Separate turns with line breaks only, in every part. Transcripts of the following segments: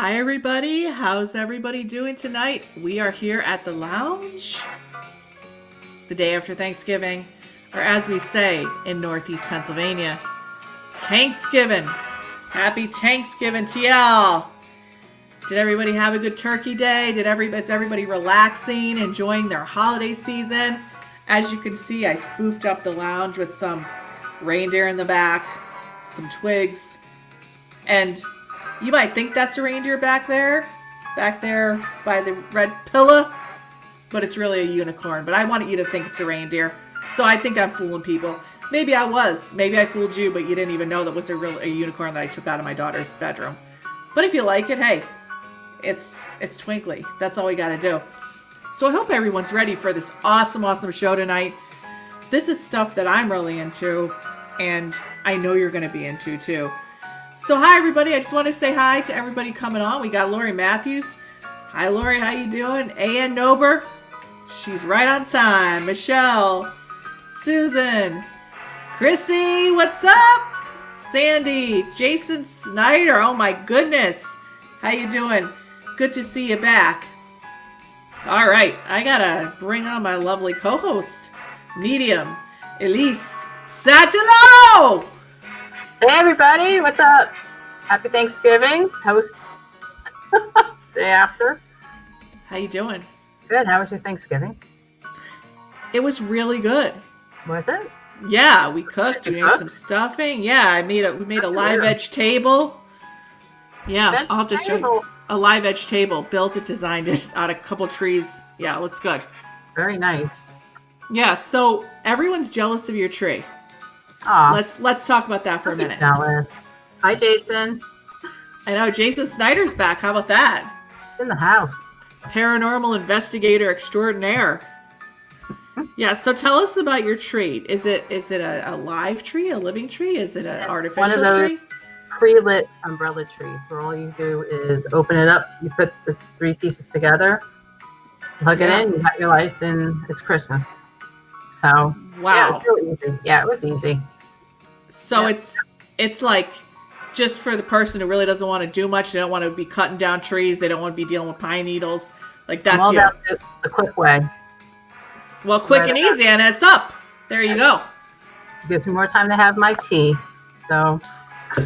Hi everybody, how's everybody doing tonight? We are here at the lounge, the day after Thanksgiving, or as we say in Northeast Pennsylvania, Thanksgiving. Happy Thanksgiving to y'all. Did everybody have a good turkey day? Is everybody relaxing, enjoying their holiday season? As you can see, I spoofed up the lounge with some reindeer in the back, some twigs, and you might think that's a reindeer back there by the red pillow, but it's really a unicorn. But I wanted you to think it's a reindeer, so I think I'm fooling people. Maybe I was. Maybe I fooled you, but you didn't even know that was a unicorn that I took out of my daughter's bedroom. But if you like it, hey, it's twinkly. That's all we got to do. So I hope everyone's ready for this awesome show tonight. This is stuff that I'm really into, and I know you're going to be into too. So hi everybody, I just want to say hi to everybody coming on. We got Lori Matthews. Hi Lori, how you doing? A.N. Nober, she's right on time. Michelle, Susan, Chrissy, what's up? Sandy, Jason Snyder, oh my goodness. How you doing? Good to see you back. All right, I gotta bring on my lovely co-host, Medium, Elise Satilo!
Hey everybody, what's up? Happy Thanksgiving. How was day after?
How you doing?
Good. How was your Thanksgiving?
It was really good.
Was it?
Yeah, we cooked. We made some stuffing. Yeah, we made a live edge table. Yeah, I'll have to show you a live edge table. Built it, designed it out of a couple trees. Yeah, it looks good.
Very nice.
Yeah, so everyone's jealous of your tree.
Aw.
Let's talk about that for a minute.
Jealous. Hi, Jason.
I know, Jason Snyder's back. How about that?
In the house.
Paranormal investigator extraordinaire. Yeah, so tell us about your tree. Is it a live tree, a living tree? Is it an artificial tree?
One of those pre-lit umbrella trees where all you do is open it up, you put the three pieces together, plug it in, you got your lights, and it's Christmas. So,
wow.
Yeah, it's really easy. Yeah, it was easy.
So it's like just for the person who really doesn't want to do much. They don't want to be cutting down trees. They don't want to be dealing with pine needles. Like that's
all about the quick way.
Well, quick and easy, and it's up. There you go.
Gives me more time to have my tea. So,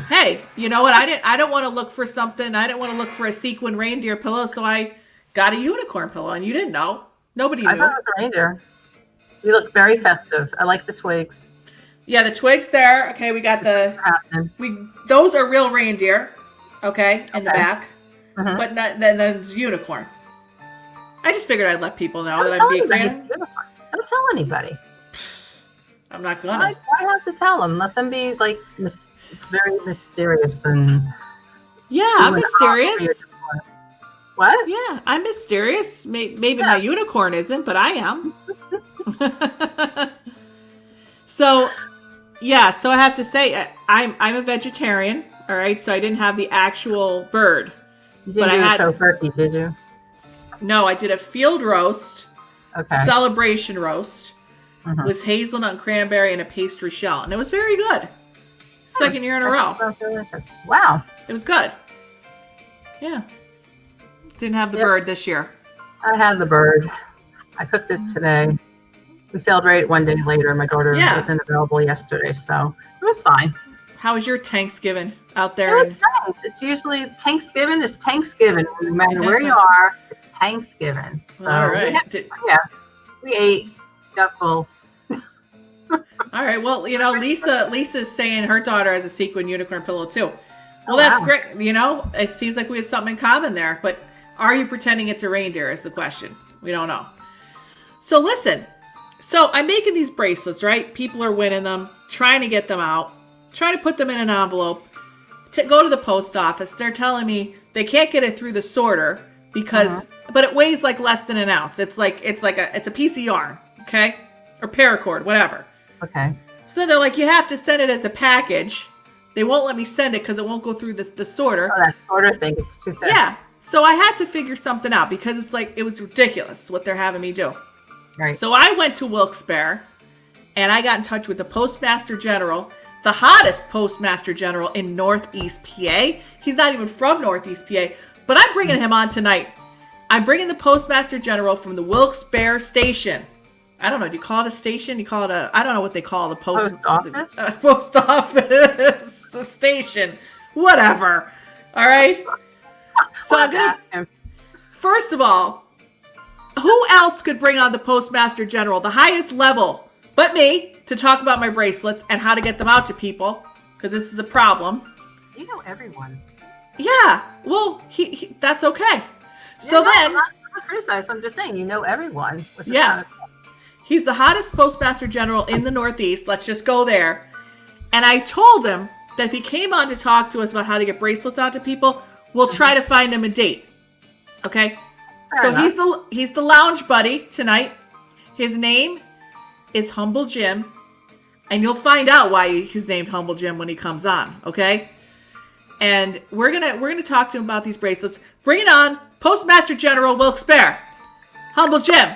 hey, you know what? I don't want to look for something. I didn't want to look for a sequin reindeer pillow, so I got a unicorn pillow, and you didn't know. Nobody knew.
I thought it was a reindeer. You look very festive. I like the twigs.
Yeah, the twigs there. Okay, we got those are real reindeer. Okay, in the back, but then there's unicorn. I just figured I'd let people know that I'm being fan.
Don't tell anybody.
I'm not gonna.
Why have to tell them? Let them be like very mysterious and.
Yeah, I'm mysterious.
What?
Yeah, I'm mysterious. Maybe my unicorn isn't, but I am. So I have to say, I'm a vegetarian. All right, so I didn't have the actual bird.
You didn't do turkey, did you?
No, I did a field roast.
Okay.
Celebration roast with hazelnut and cranberry and a pastry shell, and it was very good. Second year in a row.
Really interesting. Wow.
It was good. Yeah. Didn't have the bird this year.
I had the bird. I cooked it today. We celebrated one day later. My daughter wasn't available yesterday, so it was fine.
How was your Thanksgiving out there?
It was nice. It's usually Thanksgiving is Thanksgiving. No matter where you are, it's Thanksgiving. So
all right.
We ate, got full.
All right. Well, you know, Lisa's saying her daughter has a sequin unicorn pillow too. Well, that's great. You know, it seems like we have something in common there. But are you pretending it's a reindeer is the question. We don't know. So listen. So I'm making these bracelets, right? People are winning them, trying to get them out, trying to put them in an envelope, to go to the post office. They're telling me they can't get it through the sorter because, but it weighs like less than an ounce. It's a piece of yarn, okay? Or paracord, whatever.
Okay.
So they're like, you have to send it as a package. They won't let me send it because it won't go through the sorter.
Oh, that sorter thing is too thick.
Yeah. So I had to figure something out because it was ridiculous what they're having me do.
Right.
So I went to Wilkes-Barre and I got in touch with the Postmaster General, the hottest Postmaster General in Northeast PA. He's not even from Northeast PA, But I'm bringing him on tonight. I'm bringing the Postmaster General from the Wilkes-Barre Station. I don't know. Do you call it a station? You call it a... I don't know what they call the post
office?
Post office. The station. Whatever. All right? So I'm gonna... First of all, who else could bring on the Postmaster General, the highest level, but me, to talk about my bracelets and how to get them out to people? Because this is a problem.
You know everyone.
Yeah. Well, he that's okay. So then...
I'm not criticized. I'm just saying, you know everyone. Which is
yeah. He's the hottest Postmaster General in the Northeast. Let's just go there. And I told him that if he came on to talk to us about how to get bracelets out to people, we'll try to find him a date. Okay? Fair enough. He's the lounge buddy tonight. His name is Humble Jim. And you'll find out why he's named Humble Jim when he comes on. Okay? And we're gonna talk to him about these bracelets. Bring it on, Postmaster General Wilkes-Barre. Humble Jim.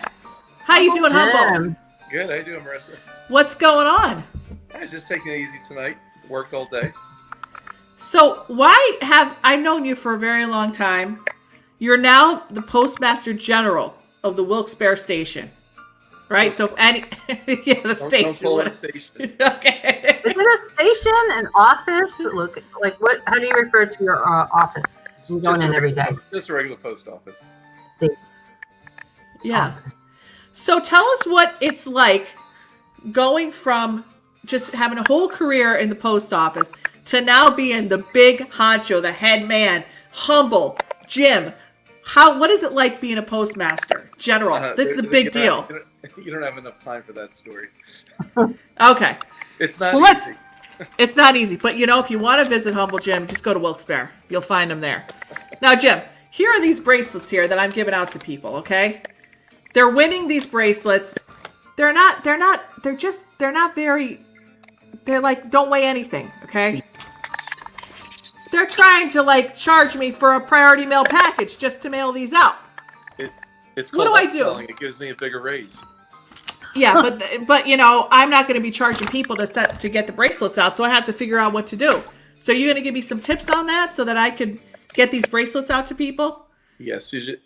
How you doing, Humble?
Good. How you doing, Marissa?
What's going on?
I was just taking it easy tonight. Worked all day.
So why have I known you for a very long time? You're now the Postmaster General of the Wilkes-Barre Station, right? So if any, yeah, the station.
Don't call it a station.
Okay.
Is it a station, an office? Look, like what? How do you refer to your office? You're going in every day.
Just a regular post office.
See.
Yeah. So tell us what it's like going from just having a whole career in the post office to now being the big honcho, the head man, Humble Jim. What is it like being a Postmaster General? This is a big deal.
You don't have enough time for that story.
Okay.
It's not easy.
It's not easy. But, if you want to visit Humble Jim, just go to Wilkes-Barre. You'll find him there. Now, Jim, here are these bracelets here that I'm giving out to people, okay? They're winning these bracelets. They're like, don't weigh anything, okay? They're trying to, charge me for a priority mail package just to mail these out.
It's
what do I do?
It gives me a bigger raise.
Yeah, but I'm not going to be charging people to get the bracelets out, so I have to figure out what to do. So you're going to give me some tips on that so that I could get these bracelets out to people?
Yes, you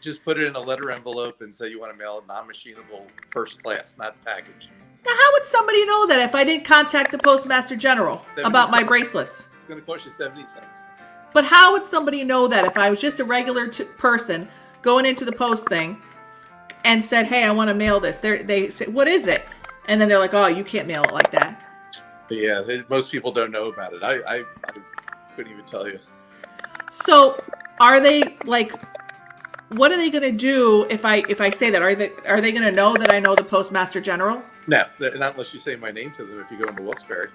just put it in a letter envelope and say you want to mail it non-machinable first class, not package.
Now, how would somebody know that if I didn't contact the Postmaster General about my bracelets?
It's going to cost you 70 cents.
But how would somebody know that if I was just a regular person going into the post thing and said, hey, I want to mail this? They say, what is it? And then they're like, oh, you can't mail it like that.
Yeah, most people don't know about it. I couldn't even tell you.
So are they what are they going to do if I say that? Are they going to know that I know the Postmaster General?
No, not unless you say my name to them if you go into Wilkes-Barre.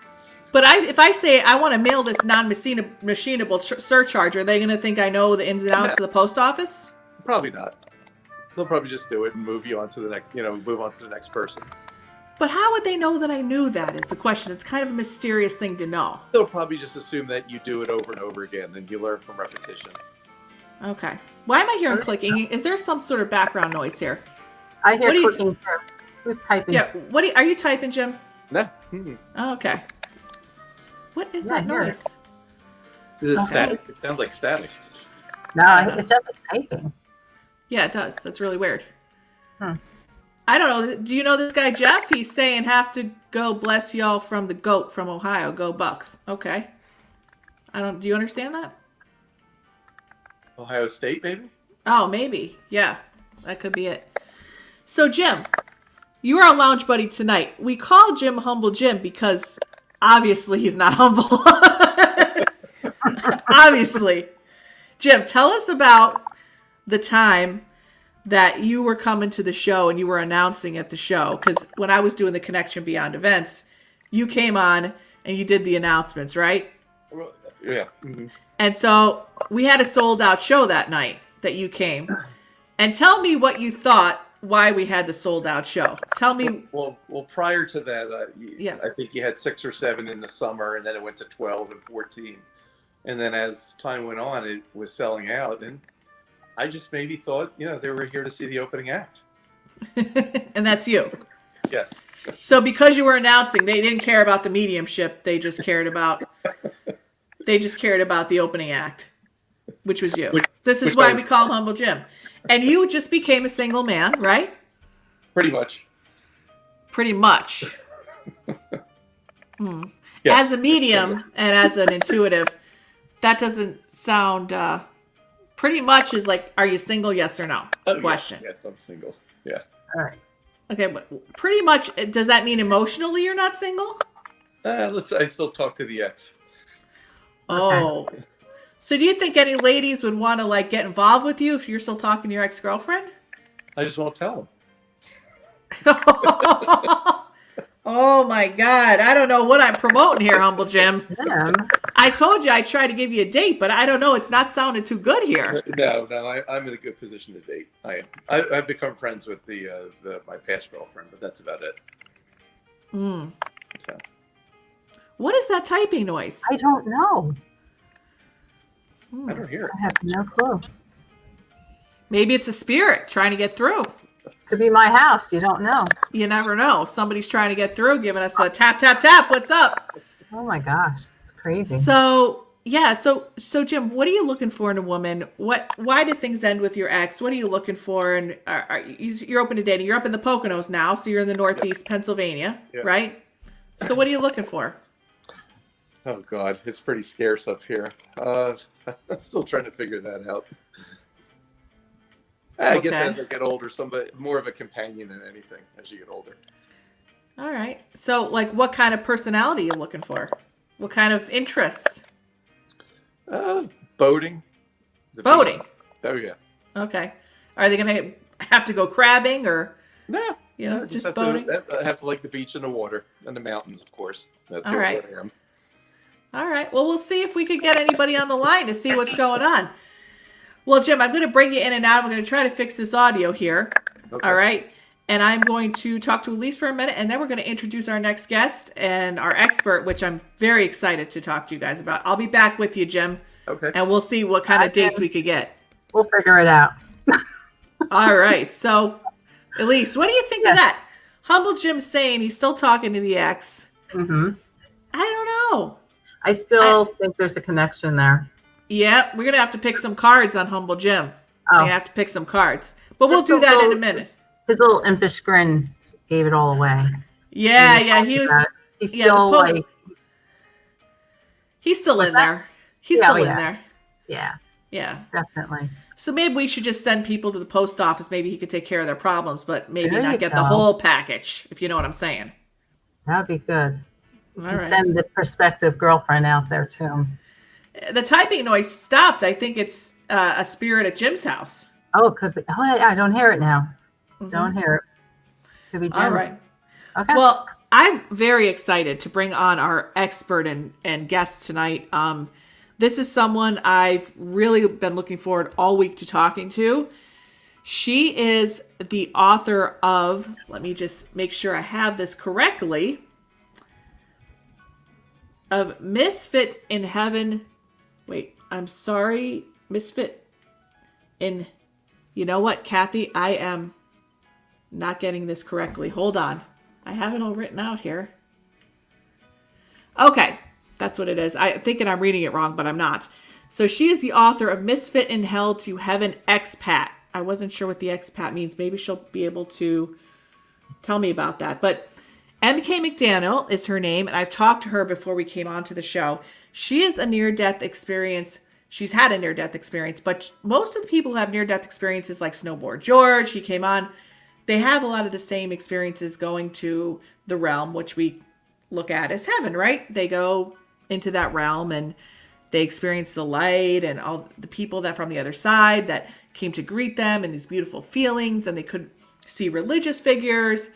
But if I say I want to mail this non-machinable surcharge, are they going to think I know the ins and outs of the post office?
Probably not. They'll probably just do it and move you on to the next, move on to the next person.
But how would they know that I knew that is the question. It's kind of a mysterious thing to know.
They'll probably just assume that you do it over and over again and you learn from repetition. Okay.
Why am I hearing clicking? Is there some sort of background noise here?
I hear clicking too. Who's typing?
Yeah. Are you typing, Jim?
No.
Oh, okay. What is that noise?
It is static. It sounds like static.
No, it sounds like typing.
Yeah, it does. That's really weird. I don't know. Do you know this guy, Jeff? He's saying, have to go bless y'all from the GOAT from Ohio. Go Bucks. Okay. Do you understand that?
Ohio State, maybe?
Oh, maybe. Yeah. That could be it. So, Jim, you are a lounge buddy tonight. We call Jim Humble Jim because obviously he's not humble. Obviously. Jim, tell us about the time that you were coming to the show and you were announcing at the show. Because when I was doing the Connection Beyond events, you came on and you did the announcements, right?
Yeah. Mm-hmm.
And so we had a sold out show that night that you came. And tell me what you thought why we had the sold out show. Tell me.
Well, prior to that, I think you had 6 or 7 in the summer, and then it went to 12 and 14. And then as time went on, it was selling out. And I just maybe thought, they were here to see the opening act.
And that's you.
Yes.
So because you were announcing, they didn't care about the mediumship. They just cared about the opening act. which was you. This is why we call him Humble Jim. And you just became a single man, right?
Pretty much.
Pretty much.
Yes.
As a medium and as an intuitive, that doesn't sound pretty much is like, are you single? Yes or no? Question.
Yes, I'm single. Yeah.
All right.
Okay, but pretty much, does that mean emotionally you're not single?
I still talk to the ex.
Oh.
Okay.
So do you think any ladies would want to like get involved with you if you're still talking to your ex-girlfriend?
I just won't tell them.
Oh my God. I don't know what I'm promoting here, Humble Jim.
Jim.
I told you I tried to give you a date, but I don't know. It's not sounding too good here.
No, I'm in a good position to date. I've become friends with my past girlfriend, but that's about it. So.
What is that typing noise?
I don't know.
I don't hear it.
I have no clue.
Maybe it's a spirit trying to get through.
Could be my house. You don't know.
You never know. Somebody's trying to get through, giving us a tap, tap, tap. What's up?
Oh my gosh, it's crazy.
So yeah, so Jim, what are you looking for in a woman? Why did things end with your ex? What are you looking for? And you're open to dating. You're up in the Poconos now, so you're in the Northeast Pennsylvania, right? So what are you looking for?
Oh God, it's pretty scarce up here. I'm still trying to figure that out. I guess as I get older, somebody more of a companion than anything as you get older.
All right. So, like, what kind of personality are you looking for? What kind of interests?
Boating.
Boating.
Oh yeah.
Okay. Are they gonna have to go crabbing or?
No.
You know, just
boating.
boating.
I have to like the beach and the water and the mountains, of course. That's
all right.
I am.
All right. Well, we'll see if we could get anybody on the line to see what's going on. Well, Jim, I'm going to bring you in and out. I'm going to try to fix this audio here. Okay. All right. And I'm going to talk to Elise for a minute, and then we're going to introduce our next guest and our expert, which I'm very excited to talk to you guys about. I'll be back with you, Jim.
Okay.
And we'll see what kind of dates we could get.
We'll figure it out.
All right. So, Elise, what do you think of that? Humble Jim's saying he's still talking to the ex.
Mm-hmm.
I don't know.
I still think there's a connection there.
Yeah, we're going to have to pick some cards on Humble Jim. We're going to have to pick some cards. But we'll do that in a minute.
His little impish grin gave it all away.
Yeah, he was.
He's still like.
He's still in there. He's still in there.
Yeah.
Yeah.
Definitely.
So maybe we should just send people to the post office. Maybe he could take care of their problems, but maybe not get the whole package, if you know what I'm saying.
That'd be good.
All right.
Send the prospective girlfriend out there too.
The typing noise stopped. I think it's a spirit at Jim's house.
Oh, it could be. Oh, I don't hear it now. Mm-hmm. Don't hear it. Could be Jim's.
All right.
Okay.
Well, I'm very excited to bring on our expert and guest tonight. This is someone I've really been looking forward all week to talking to. She is the author of, let me just make sure I have this correctly, of Misfit in Heaven. Wait, I'm sorry. Misfit in, you know what, Kathy? I am not getting this correctly. Hold on. I have it all written out here. Okay, that's what it is. I'm thinking I'm reading it wrong, but I'm not. So she is the author of Misfit in Hell to Heaven Expat. I wasn't sure what the expat means. Maybe she'll be able to tell me about that. But MK McDaniel is her name, and I've talked to her before we came on to the show. She is a near-death experience. She's had a near-death experience, but most of the people who have near-death experiences, like Snowboard George, he came on, they have a lot of the same experiences going to the realm, which we look at as heaven, right? They go into that realm and they experience the light and all the people that from the other side that came to greet them and these beautiful feelings, and they could see religious figures.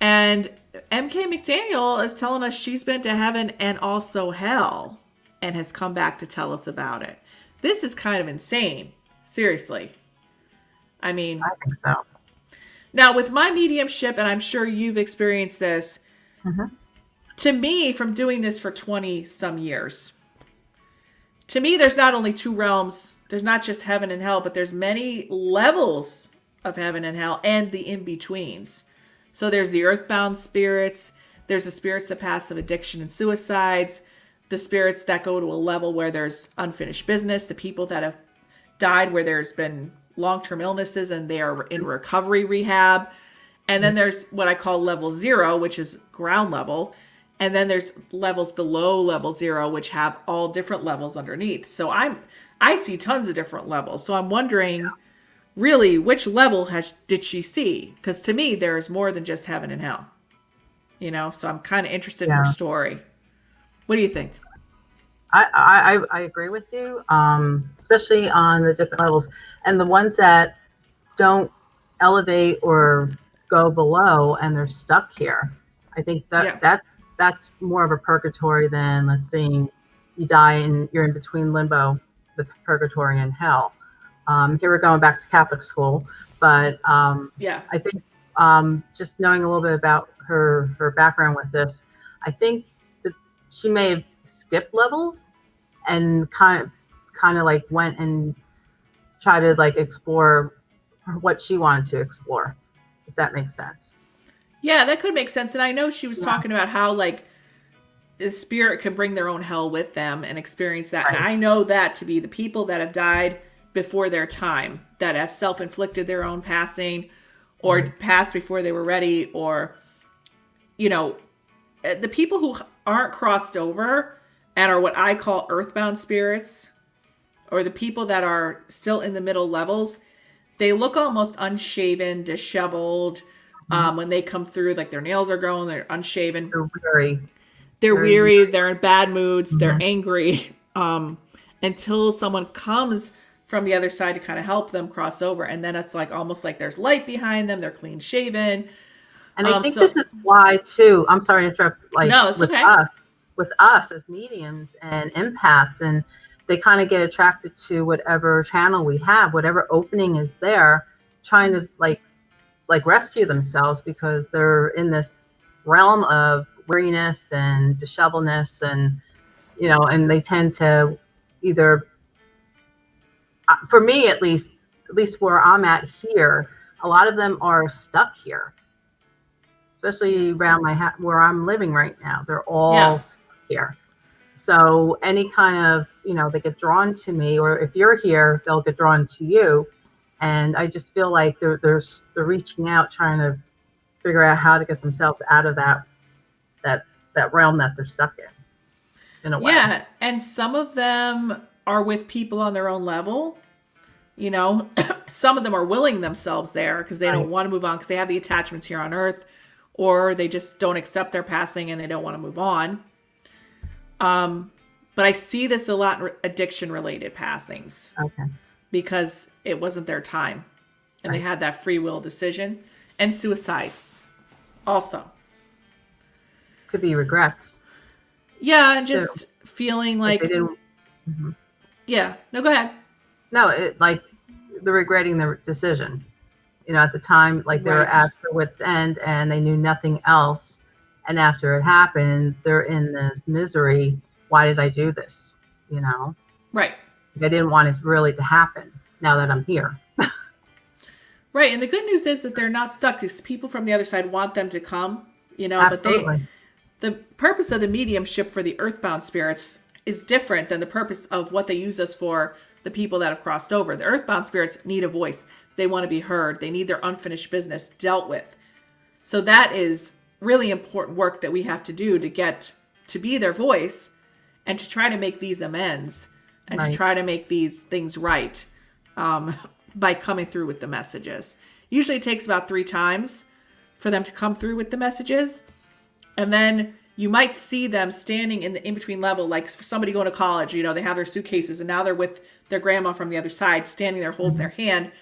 And MK McDaniel is telling us she's been to heaven and also hell and has come back to tell us about it. This is kind of insane. Seriously. I mean,
I think so.
Now, with my mediumship, and I'm sure you've experienced this, to me, from doing this for 20 some years, to me, there's not only two realms. There's not just heaven and hell, but there's many levels of heaven and hell and the in-betweens. So there's the earthbound spirits. There's the spirits that pass of addiction and suicides. The spirits that go to a level where there's unfinished business. The people that have died where there's been long-term illnesses and they are in recovery rehab. And then there's what I call level 0, which is ground level. And then there's levels below level 0, which have all different levels underneath. So I see tons of different levels. So I'm wondering, really, which level did she see? Because to me, there's more than just heaven and hell. You know, so I'm kind of interested in her story. What do you think?
I agree with you, especially on the different levels. And the ones that don't elevate or go below and they're stuck here, I think that's more of a purgatory than, let's say, you die and you're in between limbo with purgatory and hell. Here we're going back to Catholic school, but I think just knowing a little bit about her background with this, I think that she may have skipped levels and kind of like went and tried to like explore what she wanted to explore, if that makes sense.
Yeah, that could make sense. And I know she was talking about how like the spirit can bring their own hell with them and experience that. Right. And I know that to be the people that have died before their time, that have self-inflicted their own passing or passed before they were ready, or, you know, the people who aren't crossed over and are what I call earthbound spirits, or the people that are still in the middle levels, they look almost unshaven, disheveled. When they come through, like their nails are growing, they're unshaven. They're weary, they're in bad moods, they're angry, until someone comes from the other side to kind of help them cross over. And then it's like almost like there's light behind them, they're clean shaven.
And I think this is why too, I'm sorry to interrupt, like
no, it's
with
okay.
with us as mediums and empaths, and they kind of get attracted to whatever channel we have, whatever opening is there, trying to like rescue themselves, because they're in this realm of weariness and disheveledness, and you know, and they tend to either, for me at least where I'm at here, a lot of them are stuck here, especially around where I'm living right now. They're all stuck here. So any kind of, you know, they get drawn to me, or if you're here, they'll get drawn to you. And I just feel like they're reaching out, trying to figure out how to get themselves out of that realm that they're stuck in a way.
Yeah, and some of them are with people on their own level. You know, some of them are willing themselves there because they don't want to move on, because they have the attachments here on Earth, or they just don't accept their passing and they don't want to move on. But I see this a lot in addiction-related passings.
Okay.
Because it wasn't their time. And they had that free will decision. And suicides also.
Could be regrets.
Yeah, and just feeling like
they didn't.
Yeah. No, go ahead.
No, like they're regretting their decision. You know, at the time, like they were at their wit's end and they knew nothing else. And after it happened, they're in this misery. Why did I do this? You know?
Right.
I didn't want it really to happen now that I'm here.
Right. And the good news is that they're not stuck, because people from the other side want them to come, you know.
Absolutely.
But the purpose of the mediumship for the earthbound spirits is different than the purpose of what they use us for, the people that have crossed over. The earthbound spirits need a voice. They want to be heard. They need their unfinished business dealt with. So that is really important work that we have to do to get to be their voice and to try to make these amends and to try to make these things right, by coming through with the messages. Usually it takes about 3 times for them to come through with the messages. And then you might see them standing in the in-between level, like somebody going to college, you know, they have their suitcases and now they're with their grandma from the other side, standing there holding their hand.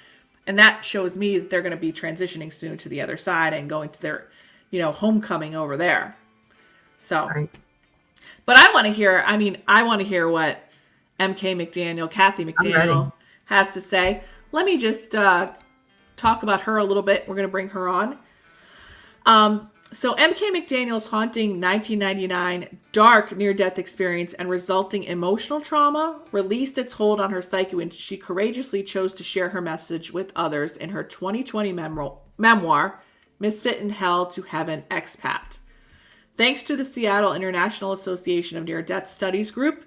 And that shows me that they're going to be transitioning soon to the other side and going to their, you know, homecoming over there. So, but I want to hear what MK McDaniel, Kathy McDaniel has to say. Let me just talk about her a little bit. We're going to bring her on. So MK McDaniel's haunting 1999 dark near-death experience and resulting emotional trauma released its hold on her psyche when she courageously chose to share her message with others in her 2020 memoir, Misfit in Hell to Heaven Expat. Thanks to the Seattle International Association of Near-Death Studies group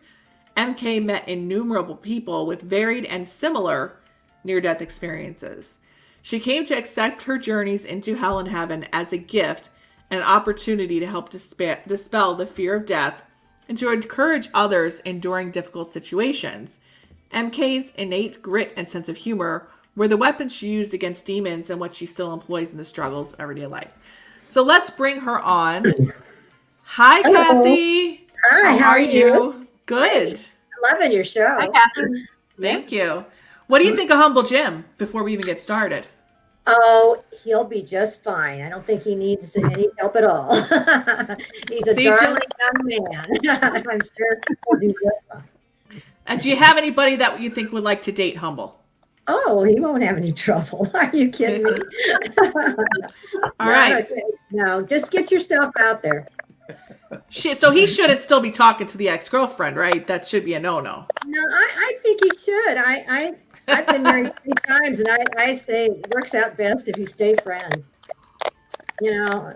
MK met innumerable people with varied and similar near-death experiences. She came to accept her journeys into hell and heaven as a gift and an opportunity to help dispel the fear of death and to encourage others enduring difficult situations. MK's innate grit and sense of humor were the weapons she used against demons and what she still employs in the struggles of everyday life. So let's bring her on. Hi,
Hello.
Kathy.
Hi, how are you?
Good.
Great. Loving your show.
Hi, Kathy.
Thank you. What do you think of Humble Jim before we even get started?
Oh, he'll be just fine. I don't think he needs any help at all. He's a darling young man. I'm sure he'll do just fine.
And do you have anybody that you think would like to date Humble?
Oh, he won't have any trouble. Are you kidding me?
All right.
No, just get yourself out there.
So he shouldn't still be talking to the ex-girlfriend, right? That should be a no-no.
No, I think he should. I've been married 3 times, and I say it works out best if you stay friends. You know,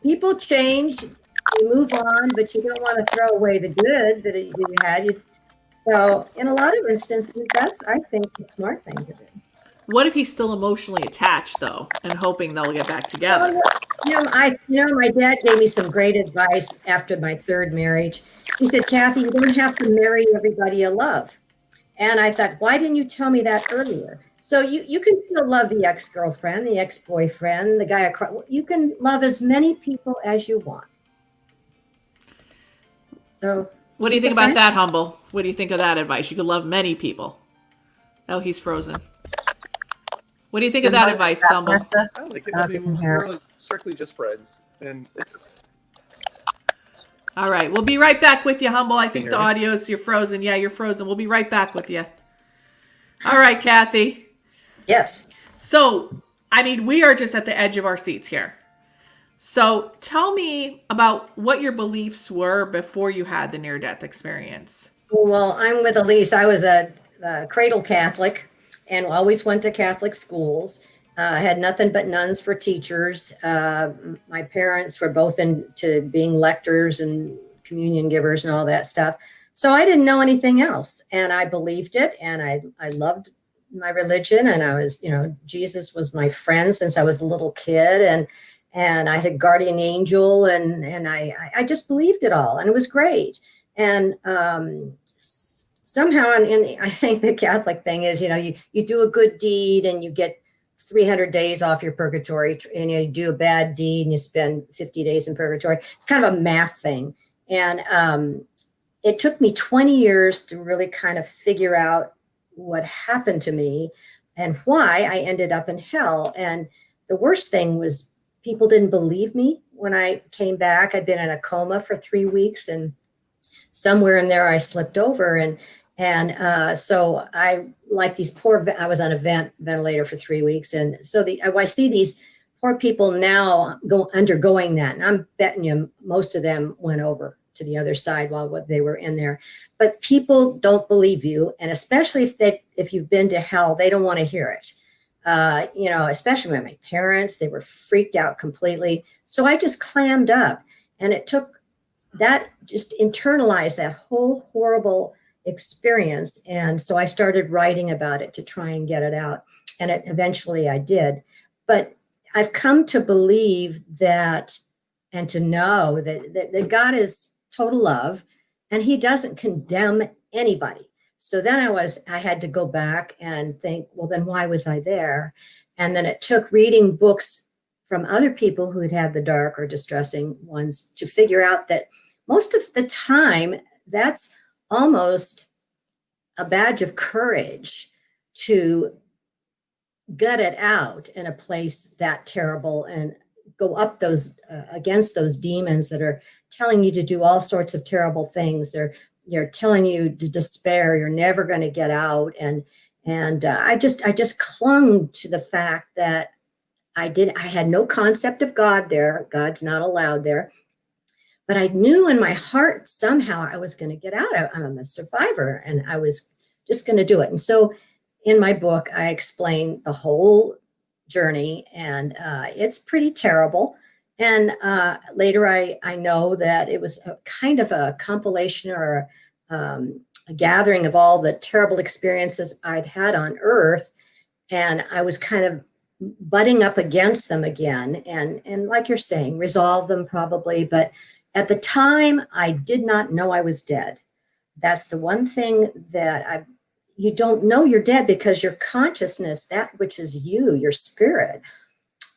people change, you move on, but you don't want to throw away the good that you had. So in a lot of instances, that's, I think, the smart thing to do.
What if he's still emotionally attached, though, and hoping they'll get back together?
My dad gave me some great advice after my 3rd marriage. He said, Kathy, you don't have to marry everybody you love. And I thought, why didn't you tell me that earlier? So you can still love the ex-girlfriend, the ex-boyfriend, the guy across. You can love as many people as you want. So
what do you think about that, Humble? What do you think of that advice? You could love many people. Oh, he's frozen. What do you think of that advice, Humble?
I like it. I mean, we're like strictly just friends. And
all right. We'll be right back with you, Humble. I think the audio is, you're frozen. Yeah, you're frozen. We'll be right back with you. All right, Kathy.
Yes.
So, I mean, we are just at the edge of our seats here. So tell me about what your beliefs were before you had the near-death experience.
Well, I'm with Elise. I was a cradle Catholic and always went to Catholic schools. I had nothing but nuns for teachers. My parents were both into being lectors and communion givers and all that stuff. So I didn't know anything else. And I believed it. And I loved my religion. And I was, Jesus was my friend since I was a little kid. And I had a guardian angel. And I just believed it all. And it was great. And somehow I think the Catholic thing is, you do a good deed and you get 300 days off your purgatory, and you do a bad deed and you spend 50 days in purgatory. It's kind of a math thing. And it took me 20 years to really kind of figure out what happened to me and why I ended up in hell. And the worst thing was people didn't believe me when I came back. I'd been in a coma for 3 weeks, and somewhere in there I slipped over. And so I, like these I was on a ventilator for 3 weeks. And so I see these poor people now undergoing that. And I'm betting you most of them went over to the other side while they were in there. But people don't believe you. And especially if you've been to hell, they don't want to hear it. Especially when my parents, they were freaked out completely. So I just clammed up, and it took that, just internalized that whole horrible experience. And so I started writing about it to try and get it out. And eventually I did. But I've come to believe that, and to know that God is total love, and he doesn't condemn anybody. So then I had to go back and think, well, then why was I there? And then it took reading books from other people who had had the dark or distressing ones to figure out that most of the time, that's almost a badge of courage to gut it out in a place that terrible and go up those against those demons that are telling you to do all sorts of terrible things. They're telling you to despair. You're never going to get out. And I just clung to the fact that I had no concept of God there. God's not allowed there. But I knew in my heart somehow I was going to get out. I'm a survivor, and I was just going to do it. And so in my book, I explain the whole journey, and it's pretty terrible. And later I know that it was a kind of a compilation or a gathering of all the terrible experiences I'd had on Earth, and I was kind of butting up against them again, and like you're saying, resolve them probably. But at the time, I did not know I was dead. That's the one thing that you don't know you're dead, because your consciousness, that which is you, your spirit,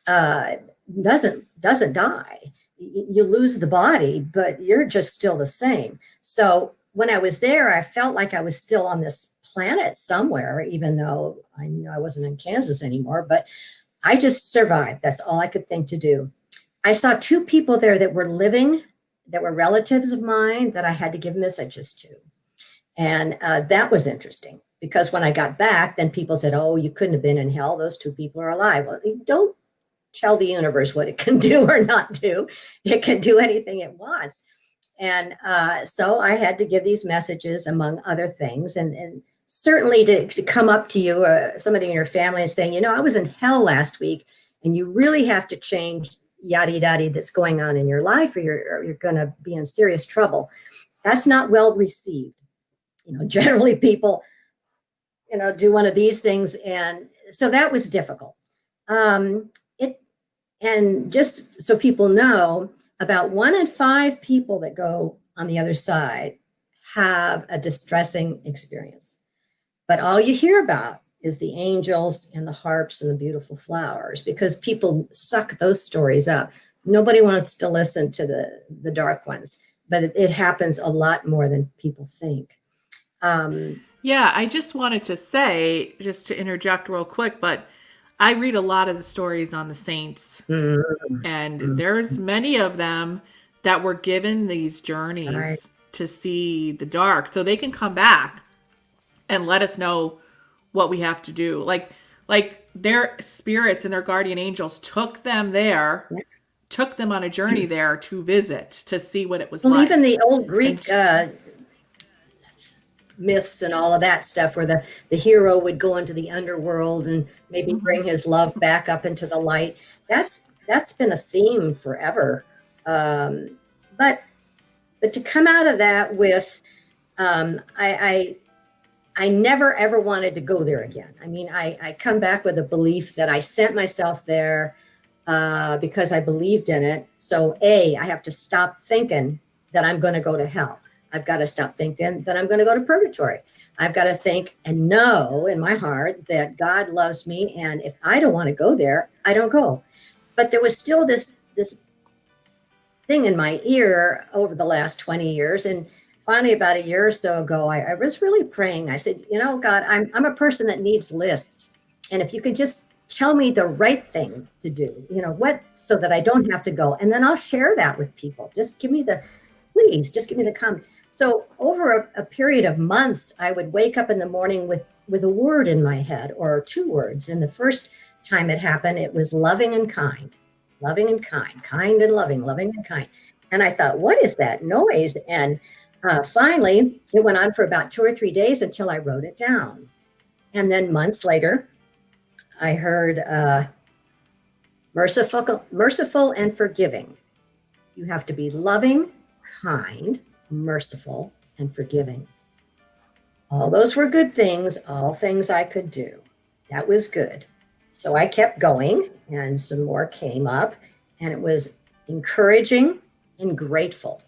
doesn't die. You lose the body, but you're just still the same. So when I was there, I felt like I was still on this planet somewhere, even though I knew I wasn't in Kansas anymore, but I just survived. That's all I could think to do. I saw two people there that were living, that were relatives of mine, that I had to give messages to. And that was interesting, because when I got back, then people said, oh, you couldn't have been in hell. Those two people are alive. Well, don't tell the universe what it can do or not do. It can do anything it wants. And so I had to give these messages, among other things. And certainly to come up to you, somebody in your family, and saying, I was in hell last week, and you really have to change yada yada that's going on in your life, or you're going to be in serious trouble. That's not well received. Generally people, do one of these things. And so that was difficult. And just so people know, about 1 in 5 people that go on the other side have a distressing experience. But all you hear about is the angels and the harps and the beautiful flowers, because people suck those stories up. Nobody wants to listen to the dark ones, but it happens a lot more than people think.
Yeah, I just wanted to say, just to interject real quick, but I read a lot of the stories on the saints, and there's many of them that were given these journeys to see the dark, so they can come back and let us know what we have to do. Like their spirits and their guardian angels took them there, took them on a journey there to visit, to see what it was like.
Even the old Greek myths and all of that stuff, where the hero would go into the underworld and maybe bring his love back up into the light. That's been a theme forever. But to come out of that with, I never ever wanted to go there again. I mean, I come back with a belief that I sent myself there because I believed in it. So I have to stop thinking that I'm going to go to hell. I've got to stop thinking that I'm going to go to purgatory. I've got to think and know in my heart that God loves me. And if I don't want to go there, I don't go. But there was still this thing in my ear over the last 20 years. And finally, about a year or so ago, I was really praying. I said, God, I'm a person that needs lists. And if you could just tell me the right things to do, so that I don't have to go. And then I'll share that with people. Just give me the comment. So over a period of months, I would wake up in the morning with a word in my head, or 2 words. And the first time it happened, it was loving and kind, kind and loving and kind. And I thought, what is that noise? And finally, it went on for about 2 or 3 days until I wrote it down. And then months later, I heard merciful and forgiving. You have to be loving, kind, merciful, and forgiving. All those were good things, all things I could do. That was good. So I kept going, and some more came up, and it was encouraging and grateful.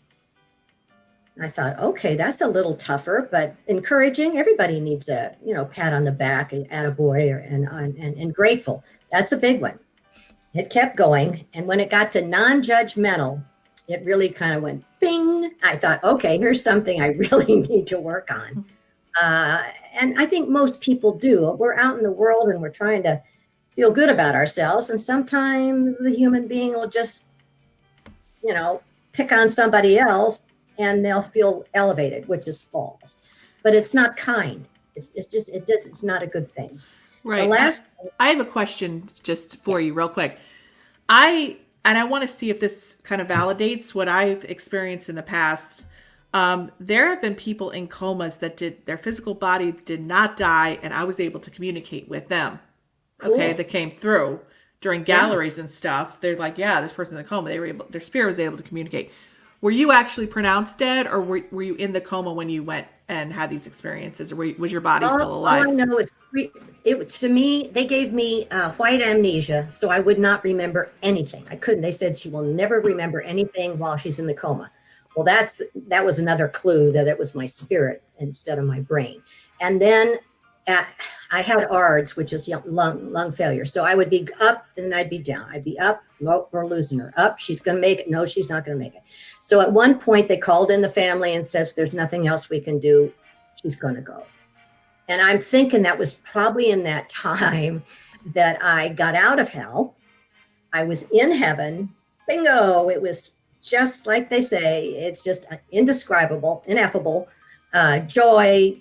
And I thought, okay, that's a little tougher, but encouraging, everybody needs a pat on the back, and attaboy, and grateful. That's a big one. It kept going, and when it got to non-judgmental, it really kind of went bing. I thought, okay, here's something I really need to work on. And I think most people do. We're out in the world and we're trying to feel good about ourselves. And sometimes the human being will just, pick on somebody else and they'll feel elevated, which is false. But it's not kind. It's not a good thing.
Right. I have a question just for you real quick. I want to see if this kind of validates what I've experienced in the past. There have been people in comas that their physical body did not die, and I was able to communicate with them. Cool. Okay, that came through during galleries and stuff. They're like, yeah, this person's in a coma. Their spirit was able to communicate. Were you actually pronounced dead, or were you in the coma when you went and had these experiences, or was your body
all,
still alive?
All I know is to me, they gave me white amnesia, so I would not remember anything. I couldn't. They said she will never remember anything while she's in the coma. Well, that was another clue that it was my spirit instead of my brain. And then I had ARDS, which is lung failure. So I would be up and I'd be down. I'd be up. Nope, we're losing her. Up, she's going to make it. No, she's not going to make it. So at one point they called in the family and says, there's nothing else we can do. She's going to go. And I'm thinking that was probably in that time that I got out of hell. I was in heaven. Bingo. It was just like they say, it's just indescribable, ineffable joy,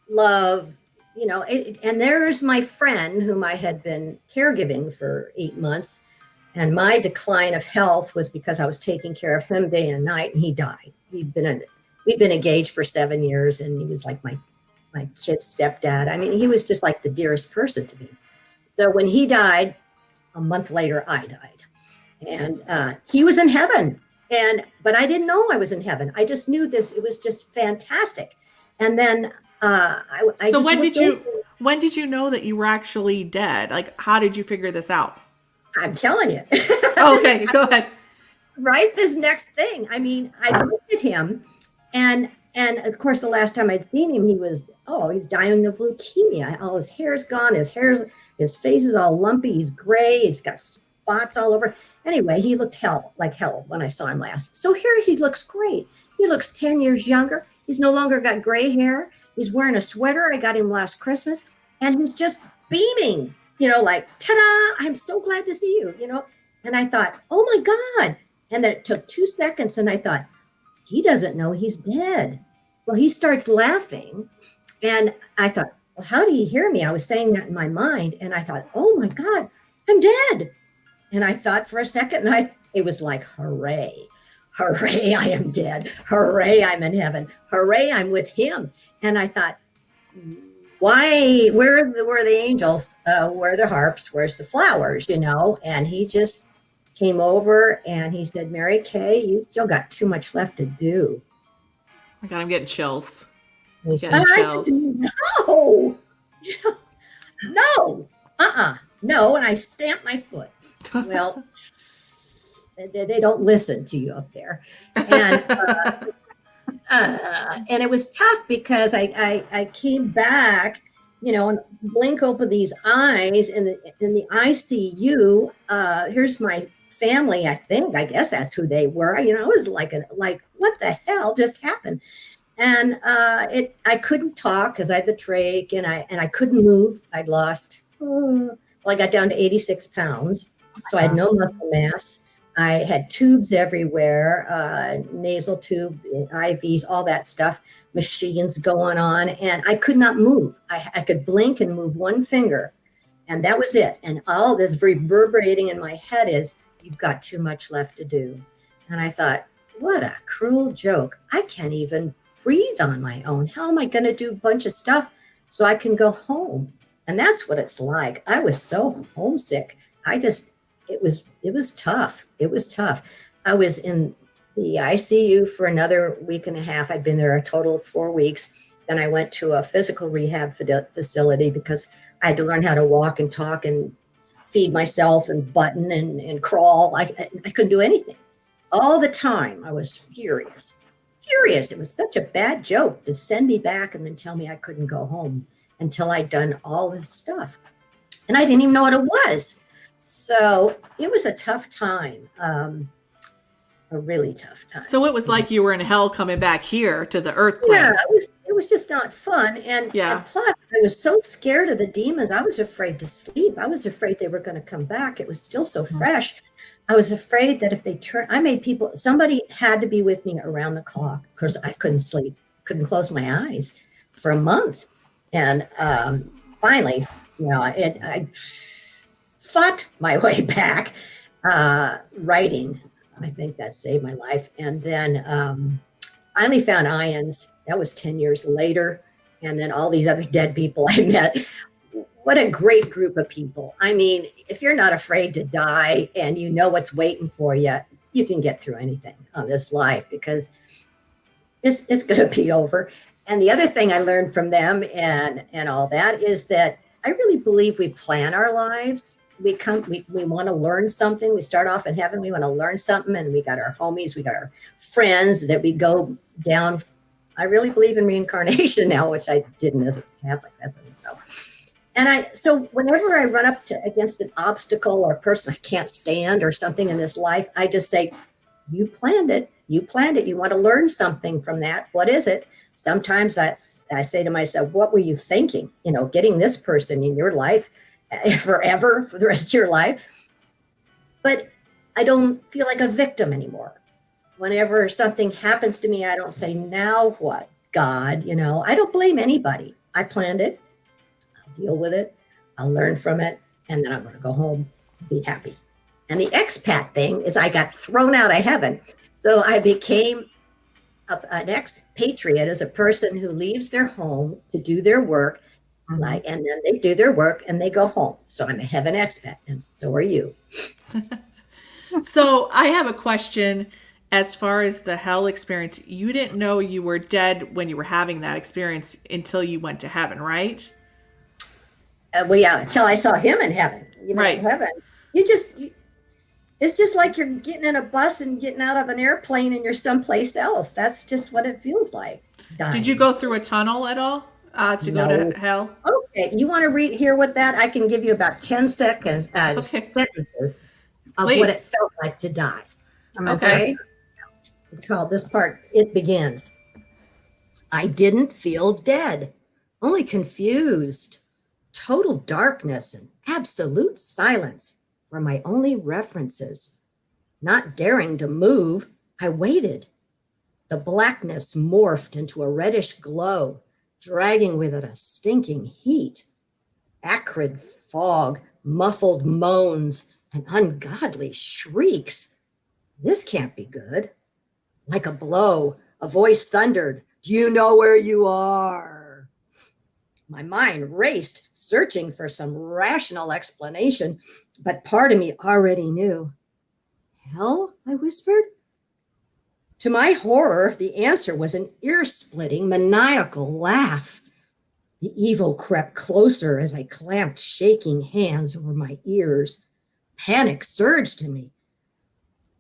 love, and there's my friend whom I had been caregiving for 8 months. And my decline of health was because I was taking care of him day and night, and he died. We'd been engaged for 7 years, and he was like my kid's stepdad. I mean, he was just like the dearest person to me. So when he died, a month later, I died. And he was in heaven. But I didn't know I was in heaven. I just knew this. It was just fantastic. And then
So when did you know that you were actually dead? Like, how did you figure this out?
I'm telling you.
Okay, go ahead.
Right? This next thing. I mean, I looked at him and of course the last time I'd seen him, he's dying of leukemia. All his hair's gone. His face is all lumpy. He's gray. He's got spots all over. Anyway, he looked like hell when I saw him last. So here he looks great. He looks 10 years younger. He's no longer got gray hair. He's wearing a sweater. I got him last Christmas, and he's just beaming, like, ta-da, I'm so glad to see you, And I thought, oh my God. And then it took 2 seconds, and I thought, he doesn't know he's dead. Well, he starts laughing, and I thought, well, how did he hear me? I was saying that in my mind, and I thought, oh my God, I'm dead. And I thought for a second, and it was like, hooray. Hooray, I am dead. Hooray, I'm in heaven. Hooray, I'm with him. And I thought, why, where were the angels? Where are the harps? Where's the flowers, And he just came over and he said, Mary Kay, you still got too much left to do.
Oh my God, I'm getting chills.
I said, no, no. And I stamped my foot. Well, they don't listen to you up there. And and it was tough because I came back, and blink open these eyes in the ICU. Here's my family. I guess that's who they were. I was like what the hell just happened? And I couldn't talk because I had the trach, and I couldn't move. I'd lost. I got down to 86 pounds, so I had no muscle mass. I had tubes everywhere, nasal tube, IVs, all that stuff, machines going on, and I could not move. I could blink and move one finger, and that was it. And all this reverberating in my head is, you've got too much left to do. And I thought, what a cruel joke. I can't even breathe on my own. How am I going to do a bunch of stuff so I can go home? And that's what it's like. I was so homesick. It was tough. It was tough. I was in the ICU for another week and a half. I'd been there a total of 4 weeks. Then I went to a physical rehab facility because I had to learn how to walk and talk and feed myself and button and crawl. I couldn't do anything. All the time I was furious. It was such a bad joke to send me back and then tell me I couldn't go home until I'd done all this stuff. And I didn't even know what it was. So it was a tough time, a really tough time.
So it was like you were in hell coming back here to the earth plane.
Yeah, it was just not fun. And plus, I was so scared of the demons. I was afraid to sleep. I was afraid they were going to come back. It was still so fresh. I was afraid that if they somebody had to be with me around the clock because I couldn't sleep, couldn't close my eyes for a month. And finally, I fought my way back writing. I think that saved my life. And then finally found ions. That was 10 years later. And then all these other dead people I met. What a great group of people. I mean, if you're not afraid to die and you know what's waiting for you, you can get through anything on this life because it's going to be over. And the other thing I learned from them and all that is that I really believe we plan our lives. We want to learn something. We start off in heaven. We want to learn something, and we got our homies, we got our friends that we go down. I really believe in reincarnation now, which I didn't as a Catholic. That's a no. And so whenever I run up against an obstacle or a person I can't stand or something in this life, I just say, "You planned it. You planned it. You want to learn something from that. What is it?" Sometimes I say to myself, "What were you thinking? Getting this person in your life forever for the rest of your life." But I don't feel like a victim anymore. Whenever something happens to me, I don't say, "Now what, God?" I don't blame anybody. I planned it. I'll deal with it. I'll learn from it. And then I'm going to go home, be happy. And the expat thing is I got thrown out of heaven. So I became an expatriate as a person who leaves their home to do their work. And then they do their work and they go home. So I'm a heaven expat, and so are you.
So I have a question. As far as the hell experience, you didn't know you were dead when you were having that experience until you went to heaven, right?
Well, yeah, until I saw him in heaven.
Right.
In heaven. It's just like you're getting in a bus and getting out of an airplane and you're someplace else. That's just what it feels like. Dying.
Did you go through a tunnel at all to go to hell?
Okay, you want to hear what that? I can give you about 10 seconds, sentences of what it felt like to die. Okay. It's called this part. It begins. I didn't feel dead, only confused. Total darkness and absolute silence were my only references. Not daring to move, I waited. The blackness morphed into a reddish glow, dragging with it a stinking heat. Acrid fog, muffled moans, and ungodly shrieks. This can't be good. Like a blow, a voice thundered, "Do you know where you are?" My mind raced, searching for some rational explanation, but part of me already knew. "Hell?" I whispered. To my horror, the answer was an ear-splitting, maniacal laugh. The evil crept closer as I clamped shaking hands over my ears. Panic surged in me,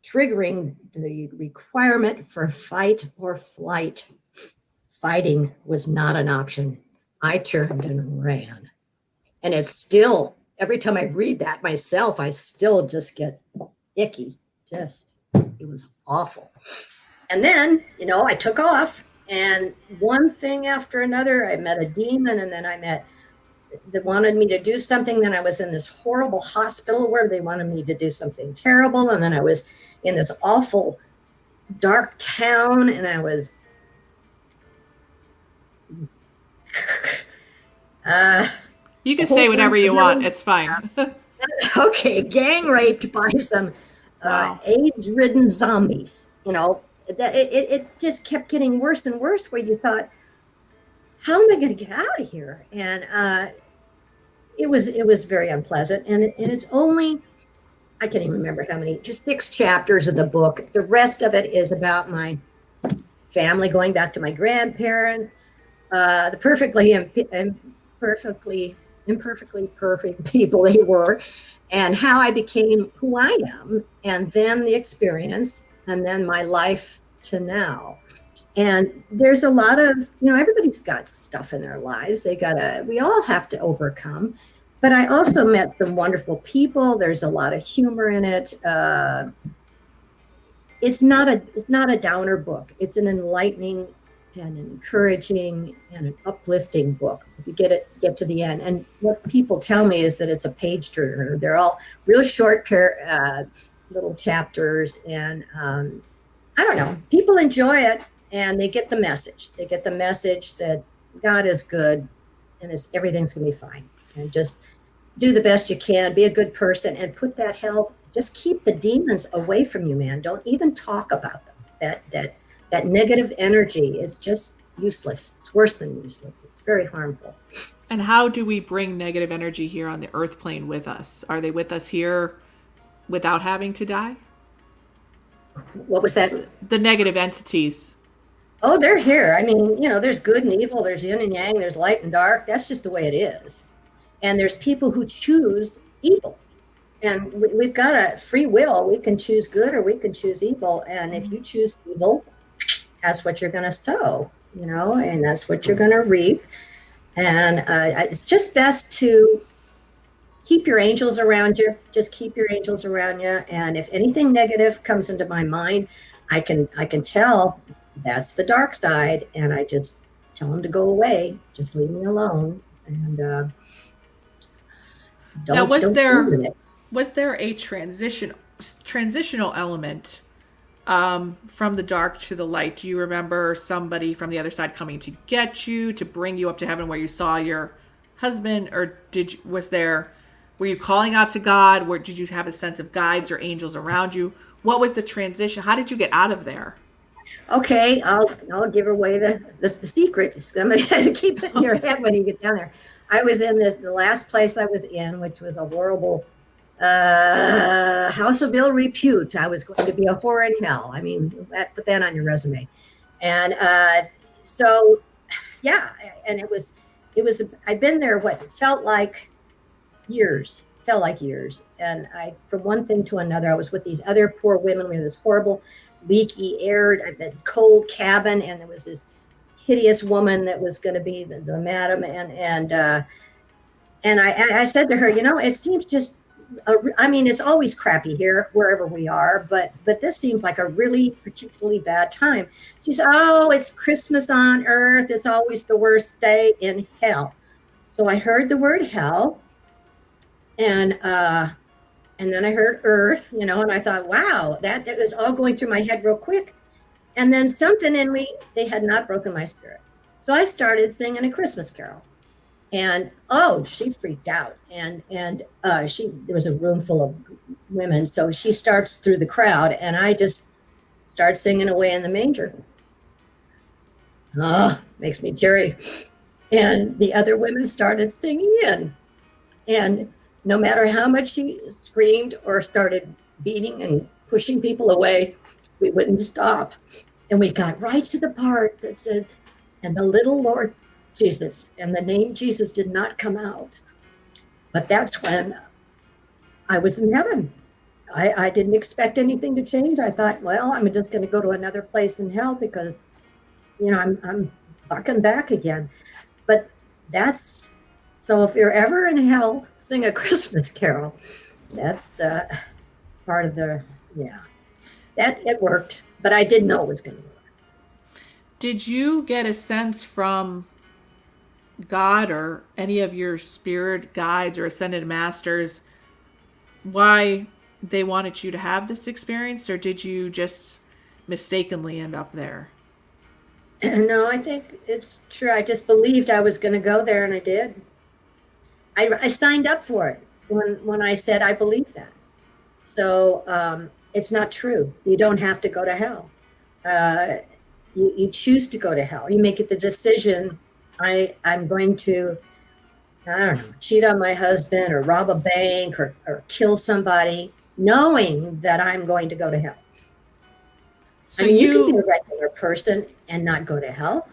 triggering the requirement for fight or flight. Fighting was not an option. I turned and ran. And it's still, every time I read that myself, I still just get icky. It was awful. And then, I took off, and one thing after another, I met a demon, and then I met that wanted me to do something. Then I was in this horrible hospital where they wanted me to do something terrible. And then I was in this awful dark town, and I was
you can say whatever you want. It's fine.
Okay, gang raped by some AIDS-ridden zombies. It just kept getting worse and worse, where you thought, how am I going to get out of here? And it was very unpleasant. And it's only, I can't even remember how many, just 6 chapters of the book. The rest of it is about my family, going back to my grandparents, the imperfectly perfect people they were, and how I became who I am, and then the experience, and then my life to now. And there's a lot of, everybody's got stuff in their lives. We all have to overcome. But I also met some wonderful people. There's a lot of humor in it. It's not a downer book. It's an enlightening and an encouraging and an uplifting book. If you get to the end. And what people tell me is that it's a page turner. They're all real short little chapters. And I don't know, people enjoy it, and they get the message. They get the message that God is good, and everything's going to be fine. And just do the best you can, be a good person, and put that hell, just keep the demons away from you, man. Don't even talk about them. That negative energy is just useless. It's worse than useless. It's very harmful.
And how do we bring negative energy here on the earth plane with us? Are they with us here without having to die?
What was that?
The negative entities.
Oh, they're here. I mean, there's good and evil, there's yin and yang, there's light and dark. That's just the way it is. And there's people who choose evil. And we've got a free will. We can choose good or we can choose evil. And if you choose evil, that's what you're going to sow, and that's what you're going to reap. And it's just best to keep your angels around you. Just keep your angels around you. And if anything negative comes into my mind, I can tell that's the dark side, and I just tell them to go away. Just leave me alone. And
now, was
don't
there a transitional element from the dark to the light? Do you remember somebody from the other side coming to get you, to bring you up to heaven where you saw your husband, or were you calling out to God? Did you have a sense of guides or angels around you? What was the transition? How did you get out of there?
Okay, I'll give away the secret. Somebody had to keep it in your head when you get down there. I was in the last place I was in, which was a horrible house of ill repute. I was going to be a whore in hell. I mean, put that on your resume. And so, yeah, and it was. I'd been there. What felt like years. And from one thing to another, I was with these other poor women. We had this horrible, leaky air, cold cabin, and there was this hideous woman that was going to be the madam. And I said to her, it seems just. It's always crappy here, wherever we are, but this seems like a really particularly bad time. She said, "Oh, it's Christmas on earth. It's always the worst day in hell." So I heard the word hell, and then I heard earth, and I thought, wow, that was all going through my head real quick. And then something in me, they had not broken my spirit. So I started singing a Christmas carol. And she freaked out, and there was a room full of women, so she starts through the crowd, and I just start singing Away in the Manger. Makes me teary. And the other women started singing in, and no matter how much she screamed or started beating and pushing people away, we wouldn't stop. And we got right to the part that said, "And the little Lord Jesus," and the name Jesus did not come out. But that's when I was in heaven. I didn't expect anything to change. I thought, well, I'm just going to go to another place in hell because, I'm bucking back again. But so if you're ever in hell, sing a Christmas carol. That's part of that it worked, but I didn't know it was going to work.
Did you get a sense from God or any of your spirit guides or ascended masters why they wanted you to have this experience, or did you just mistakenly end up there?
No, I think it's true. I just believed I was going to go there, and I did. I signed up for it when I said I believe that. So it's not true. You don't have to go to hell. You choose to go to hell. You make it the decision. I'm going to, I don't know, cheat on my husband or rob a bank or kill somebody, knowing that I'm going to go to hell. So you can be a regular person and not go to hell.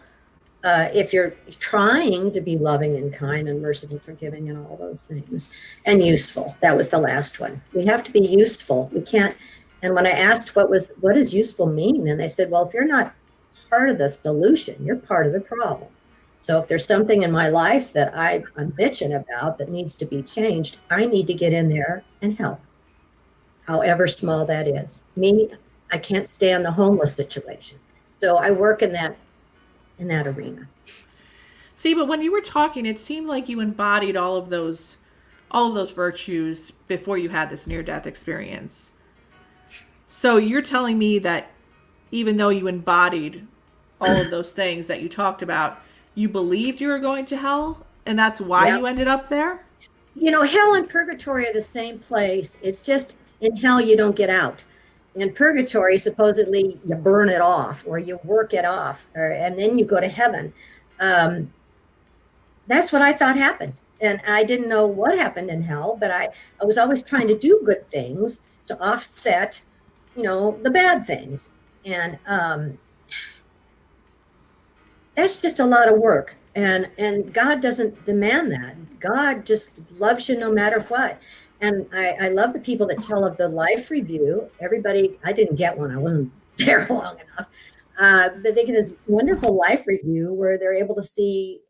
If you're trying to be loving and kind and merciful, forgiving, and all those things, and useful. That was the last one. We have to be useful. We can't. And when I asked what does useful mean, and they said, well, if you're not part of the solution, you're part of the problem. So if there's something in my life that I'm bitching about that needs to be changed, I need to get in there and help, however small that is. Me, I can't stand the homeless situation. So I work in that arena.
See, but when you were talking, it seemed like you embodied all of those virtues before you had this near-death experience. So you're telling me that even though you embodied all of those things that you talked about, you believed you were going to hell, and that's why you ended up there?
Hell and purgatory are the same place. It's just in hell you don't get out. In purgatory, supposedly you burn it off or you work it off, and then you go to heaven. That's what I thought happened. And I didn't know what happened in hell, but I was always trying to do good things to offset, the bad things. And that's just a lot of work. And God doesn't demand that. God just loves you no matter what. And I love the people that tell of the life review. Everybody, I didn't get one. I wasn't there long enough. But they get this wonderful life review where they're able to see,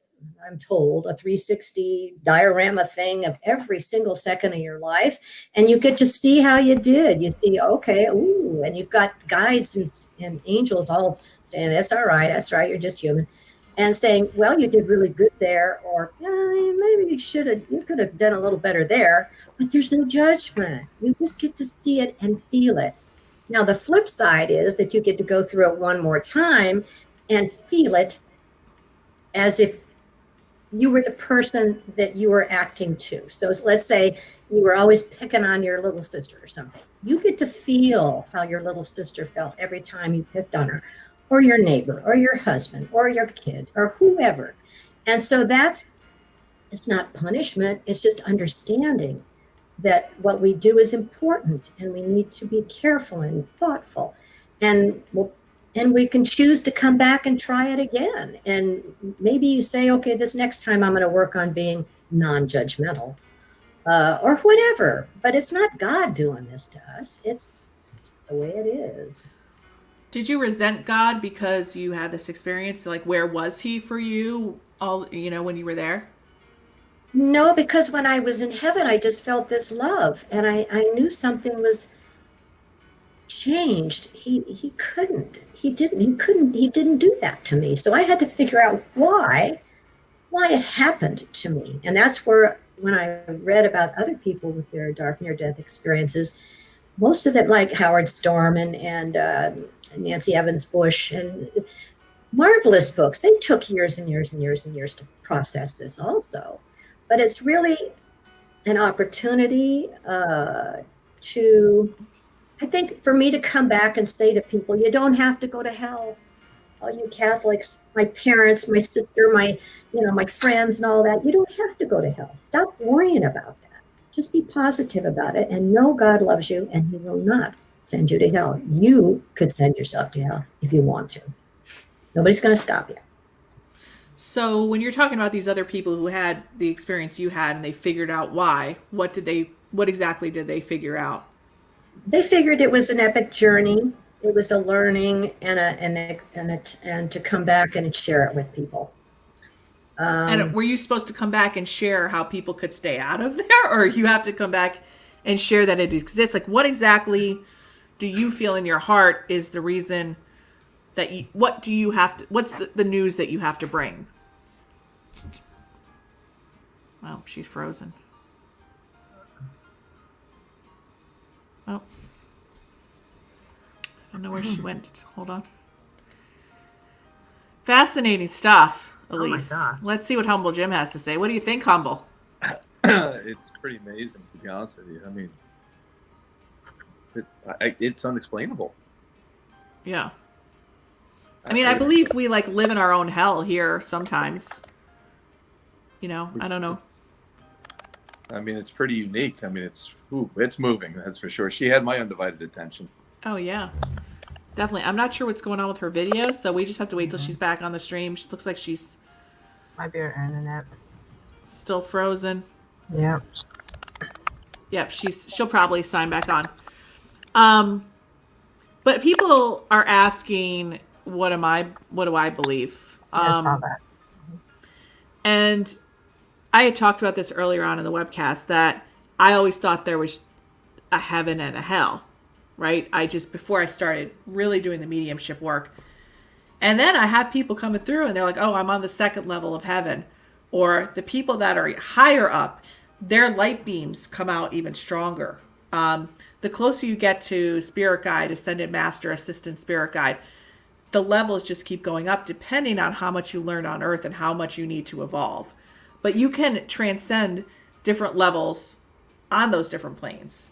I'm told, a 360 diorama thing of every single second of your life. And you get to see how you did. You see, okay, ooh, and you've got guides and angels all saying, that's all right, you're just human. And saying, well, you did really good there, or maybe you could have done a little better there. But there's no judgment. You just get to see it and feel it. Now, the flip side is that you get to go through it one more time and feel it as if you were the person that you were acting to. So let's say you were always picking on your little sister or something. You get to feel how your little sister felt every time you picked on her, or your neighbor, or your husband, or your kid, or whoever. And so it's not punishment, it's just understanding that what we do is important and we need to be careful and thoughtful. And we can choose to come back and try it again. And maybe you say, okay, this next time I'm going to work on being non-judgmental or whatever. But it's not God doing this to us. It's just the way it is.
Did you resent God because you had this experience? Like, where was he for you when you were there?
No, because when I was in heaven, I just felt this love, and I knew something was changed. He didn't do that to me. So I had to figure out why it happened to me. And that's where, when I read about other people with their dark near-death experiences, most of them, like Howard Storm and Nancy Evans Bush, and marvelous books. They took years and years and years and years to process this also. But it's really an opportunity to, I think, for me to come back and say to people, you don't have to go to hell. All you Catholics, my parents, my sister, my friends and all that, you don't have to go to hell. Stop worrying about that. Just be positive about it and know God loves you and he will not send you to hell. You could send yourself to hell if you want to. Nobody's going to stop you.
So when you're talking about these other people who had the experience you had and they figured out why, what exactly did they figure out?
They figured it was an epic journey. It was a learning and to come back and share it with people.
And were you supposed to come back and share how people could stay out of there, or you have to come back and share that it exists? Like, what exactly do you feel in your heart is the reason that what's the news that you have to bring? Well, she's frozen. Oh. I don't know where she went. Hold on. Fascinating stuff, Elise.
Oh my gosh.
Let's see what Humble Jim has to say. What do you think, Humble?
It's pretty amazing, to be honest with you. I mean, it's unexplainable.
Yeah. I mean, I believe we live in our own hell here sometimes. I don't know.
I mean, it's pretty unique. I mean, it's moving, that's for sure. She had my undivided attention.
Oh, yeah. Definitely. I'm not sure what's going on with her video, so we just have to wait till she's back on the stream. She looks like she's...
Might be her internet.
Still frozen.
Yep.
Yep, she'll probably sign back on. But people are asking, what do I believe?
I saw that.
And I had talked about this earlier on in the webcast, that I always thought there was a heaven and a hell, right? Before I started really doing the mediumship work. And then I have people coming through and they're like, oh, I'm on the second level of heaven. Or the people that are higher up, their light beams come out even stronger. The closer you get to spirit guide, ascended master, assistant spirit guide, the levels just keep going up depending on how much you learn on earth and how much you need to evolve. But you can transcend different levels on those different planes.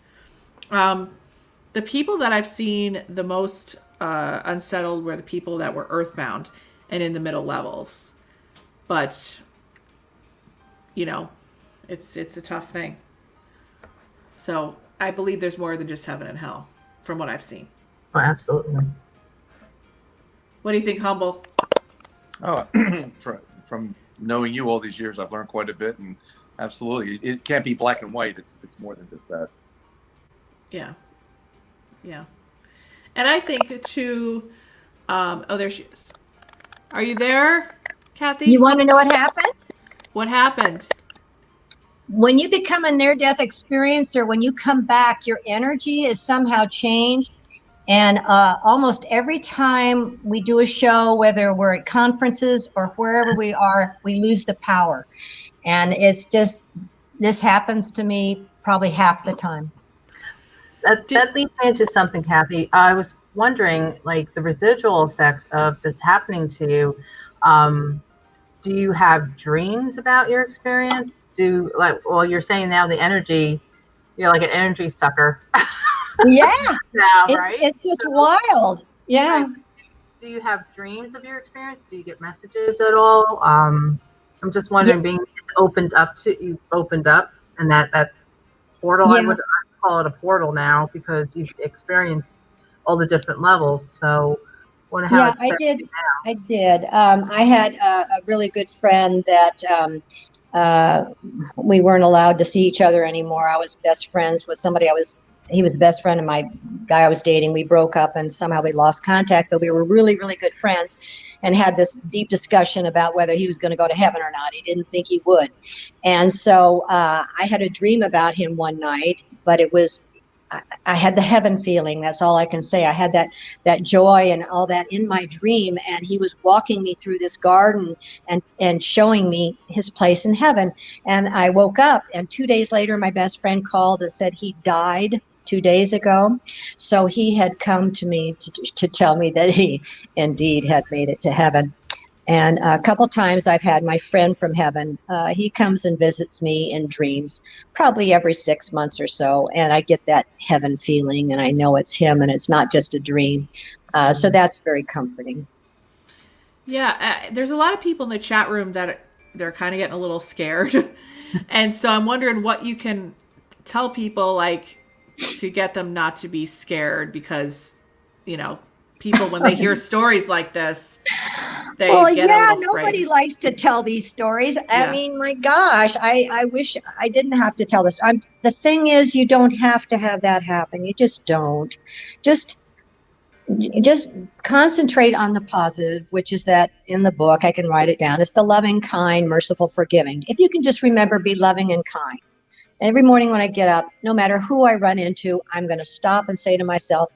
The people that I've seen the most unsettled were the people that were earthbound and in the middle levels. But, it's a tough thing. So I believe there's more than just heaven and hell from what I've seen.
Oh, absolutely.
What do you think, Humble?
Oh, from knowing you all these years, I've learned quite a bit, and absolutely, it can't be black and white. It's more than just that.
Yeah. Yeah. And I think too, oh, there she is. Are you there,
You
Kathy?
want to know what happened?
What happened?
When you become a near-death experiencer, when you come back, your energy is somehow changed. And almost every time we do a show, whether we're at conferences or wherever we are, we lose the power. And it's just, this happens to me probably half the time.
That leads me into something, Kathy. I was wondering, like the residual effects of this happening to you. Do you have dreams about your experience? Well, you're saying now the energy, you're like an energy sucker.
Yeah,
Now, right?
It's just wild. Yeah.
Right. Do you have dreams of your experience? Do you get messages at all? I'm just wondering, being opened up, and that portal,
Yeah.
I would call it a portal now because you've experienced all the different levels. So, wonder how it's
I did. I did. I had a really good friend that we weren't allowed to see each other anymore. I was best friends with somebody he was the best friend of my guy I was dating. We broke up and somehow we lost contact, but we were really, really good friends and had this deep discussion about whether he was going to go to heaven or not. He didn't think he would. And so I had a dream about him one night, but it was, I had the heaven feeling. That's all I can say. I had that joy and all that in my dream. And he was walking me through this garden and showing me his place in heaven. And I woke up, and 2 days later, my best friend called and said he died 2 days ago. So he had come to me to tell me that he indeed had made it to heaven. And a couple times I've had my friend from heaven. He comes and visits me in dreams, probably every 6 months or so. And I get that heaven feeling, and I know it's him and it's not just a dream. So that's very comforting.
Yeah, there's a lot of people in the chat room that they're kind of getting a little scared. And so I'm wondering what you can tell people, like, to get them not to be scared, because, people, when they hear stories like this, they get a little
nobody
frightened.
likes to tell these stories. I mean, my gosh, I wish I didn't have to tell this. The thing is, you don't have to have that happen. You just don't. Just concentrate on the positive, which is that in the book, I can write it down. It's the loving, kind, merciful, forgiving. If you can just remember, be loving and kind. Every morning when I get up, no matter who I run into, I'm going to stop and say to myself,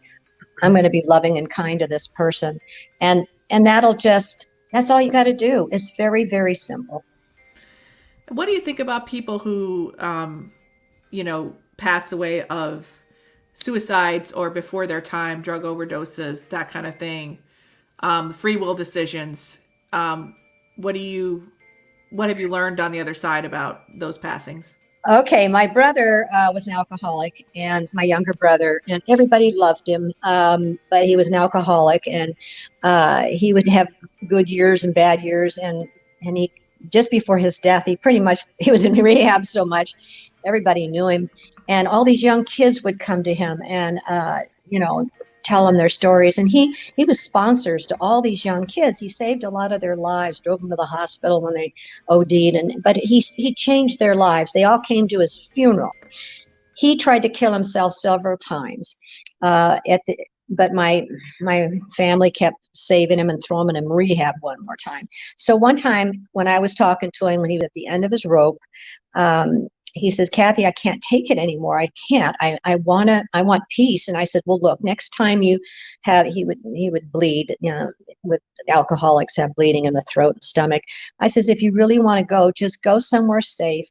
I'm going to be loving and kind to this person. And that's all you got to do. It's very, very simple.
What do you think about people who, pass away of suicides or before their time, drug overdoses, that kind of thing, free will decisions? What have you learned on the other side about those passings?
Okay, my brother was an alcoholic, and my younger brother, and everybody loved him, but he was an alcoholic, and he would have good years and bad years, and he, just before his death, he was in rehab so much, everybody knew him, and all these young kids would come to him and tell them their stories, and he was sponsors to all these young kids. He saved a lot of their lives, drove them to the hospital when they OD'd, but he changed their lives. They all came to his funeral. He tried to kill himself several times, but my family kept saving him and throwing him in rehab one more time. So one time when I was talking to him when he was at the end of his rope, he says, Kathy, I can't take it anymore. I can't. I want peace. And I said, well, look, next time you have, he would bleed, with alcoholics have bleeding in the throat and stomach. I says, if you really want to go, just go somewhere safe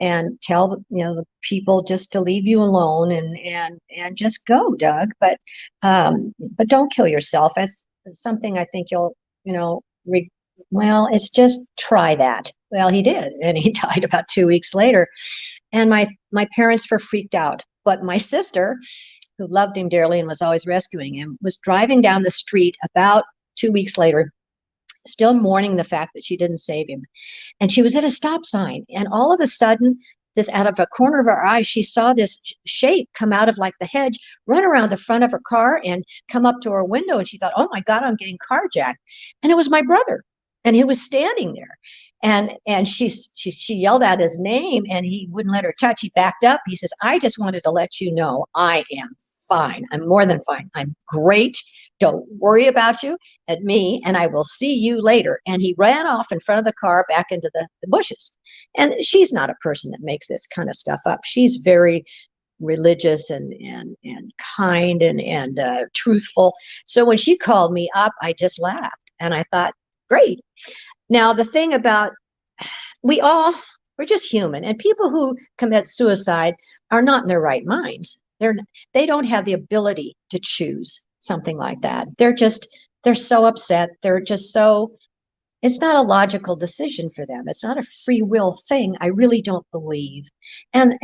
and tell the people just to leave you alone and just go, Doug. But don't kill yourself. That's something I think you'll, well, it's just try that. Well, he did, and he died about 2 weeks later. And my parents were freaked out. But my sister, who loved him dearly and was always rescuing him, was driving down the street about 2 weeks later, still mourning the fact that she didn't save him. And she was at a stop sign. And all of a sudden, out of a corner of her eye, she saw this shape come out of like the hedge, run around the front of her car and come up to her window. And she thought, oh my God, I'm getting carjacked. And it was my brother. and he was standing there. And she yelled out his name, and he wouldn't let her touch. He backed up. He says, I just wanted to let you know I am fine. I'm more than fine. I'm great. Don't worry about you and me, and I will see you later. And he ran off in front of the car back into the bushes. And she's not a person that makes this kind of stuff up. She's very religious and kind and truthful. So when she called me up, I just laughed, and I thought, great. Now, the thing about, we're just human, and people who commit suicide are not in their right minds. They don't have the ability to choose something like that. They're so upset. It's not a logical decision for them. It's not a free will thing. I really don't believe. And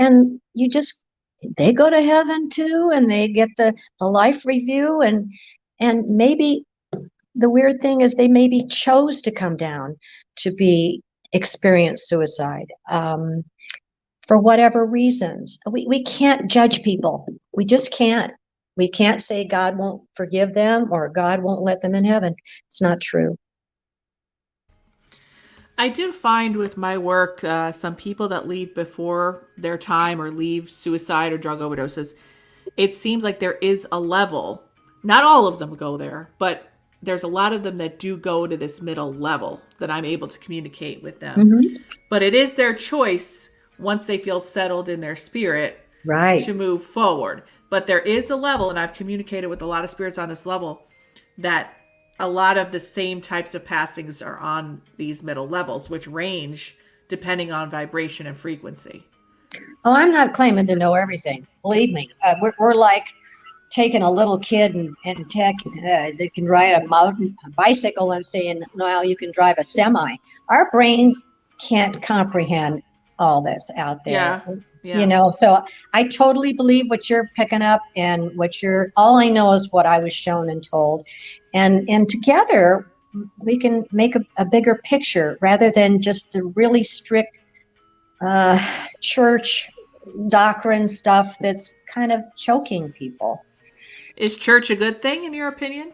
they go to heaven too, and they get the life review, and maybe the weird thing is they maybe chose to come down to experience suicide for whatever reasons. We can't judge people. We just can't. We can't say God won't forgive them or God won't let them in heaven. It's not true.
I do find with my work, some people that leave before their time or leave suicide or drug overdoses, it seems like there is a level. Not all of them go there, but there's a lot of them that do go to this middle level that I'm able to communicate with them. Mm-hmm. But it is their choice once they feel settled in their spirit, right, to move forward. But there is a level, and I've communicated with a lot of spirits on this level, that a lot of the same types of passings are on these middle levels, which range depending on vibration and frequency.
Oh, I'm not claiming to know everything. Believe me, we're like taking a little kid and they can ride a bicycle and saying, no, you can drive a semi. Our brains can't comprehend all this out there. Yeah. You know, so I totally believe what you're picking up and all I know is what I was shown and told. And together we can make a bigger picture rather than just the really strict church doctrine stuff that's kind of choking people.
Is church a good thing in your opinion?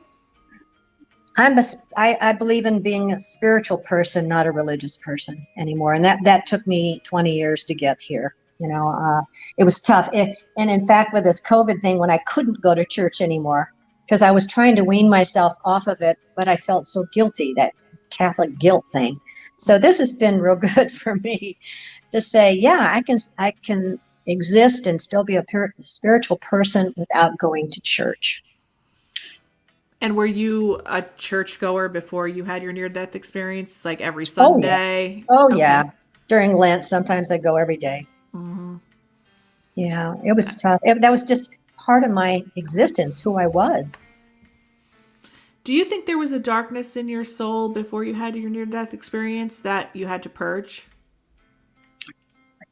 I believe in being a spiritual person, not a religious person anymore. And that took me 20 years to get here. You know, it was tough. And in fact, with this COVID thing, when I couldn't go to church anymore, because I was trying to wean myself off of it, but I felt so guilty, that Catholic guilt thing. So this has been real good for me to say, yeah, I can exist and still be a spiritual person without going to church.
And were you a churchgoer before you had your near-death experience, like every Sunday?
Oh, yeah. During Lent, sometimes I go every day. Mm-hmm. Yeah, it was tough. That was just part of my existence, who I was.
Do you think there was a darkness in your soul before you had your near-death experience that you had to purge?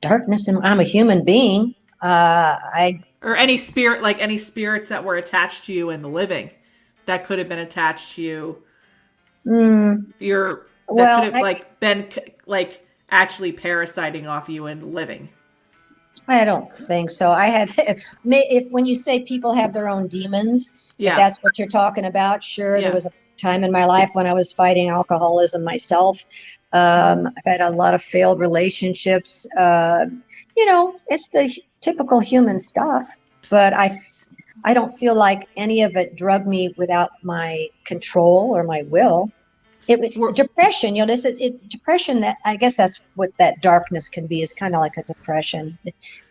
Darkness, and I'm a human being.
Or any spirit, like any spirits that were attached to you in the living, that could have been attached to you. Could have been actually parasiting off you in living.
I don't think so. When you say people have their own demons, if that's what you're talking about, sure. There was a time in my life when I was fighting alcoholism myself. I've had a lot of failed relationships. It's the typical human stuff, but I don't feel like any of it drugged me without my control or my will. Depression, depression, that I guess that's what that darkness can be, is kind of like a depression.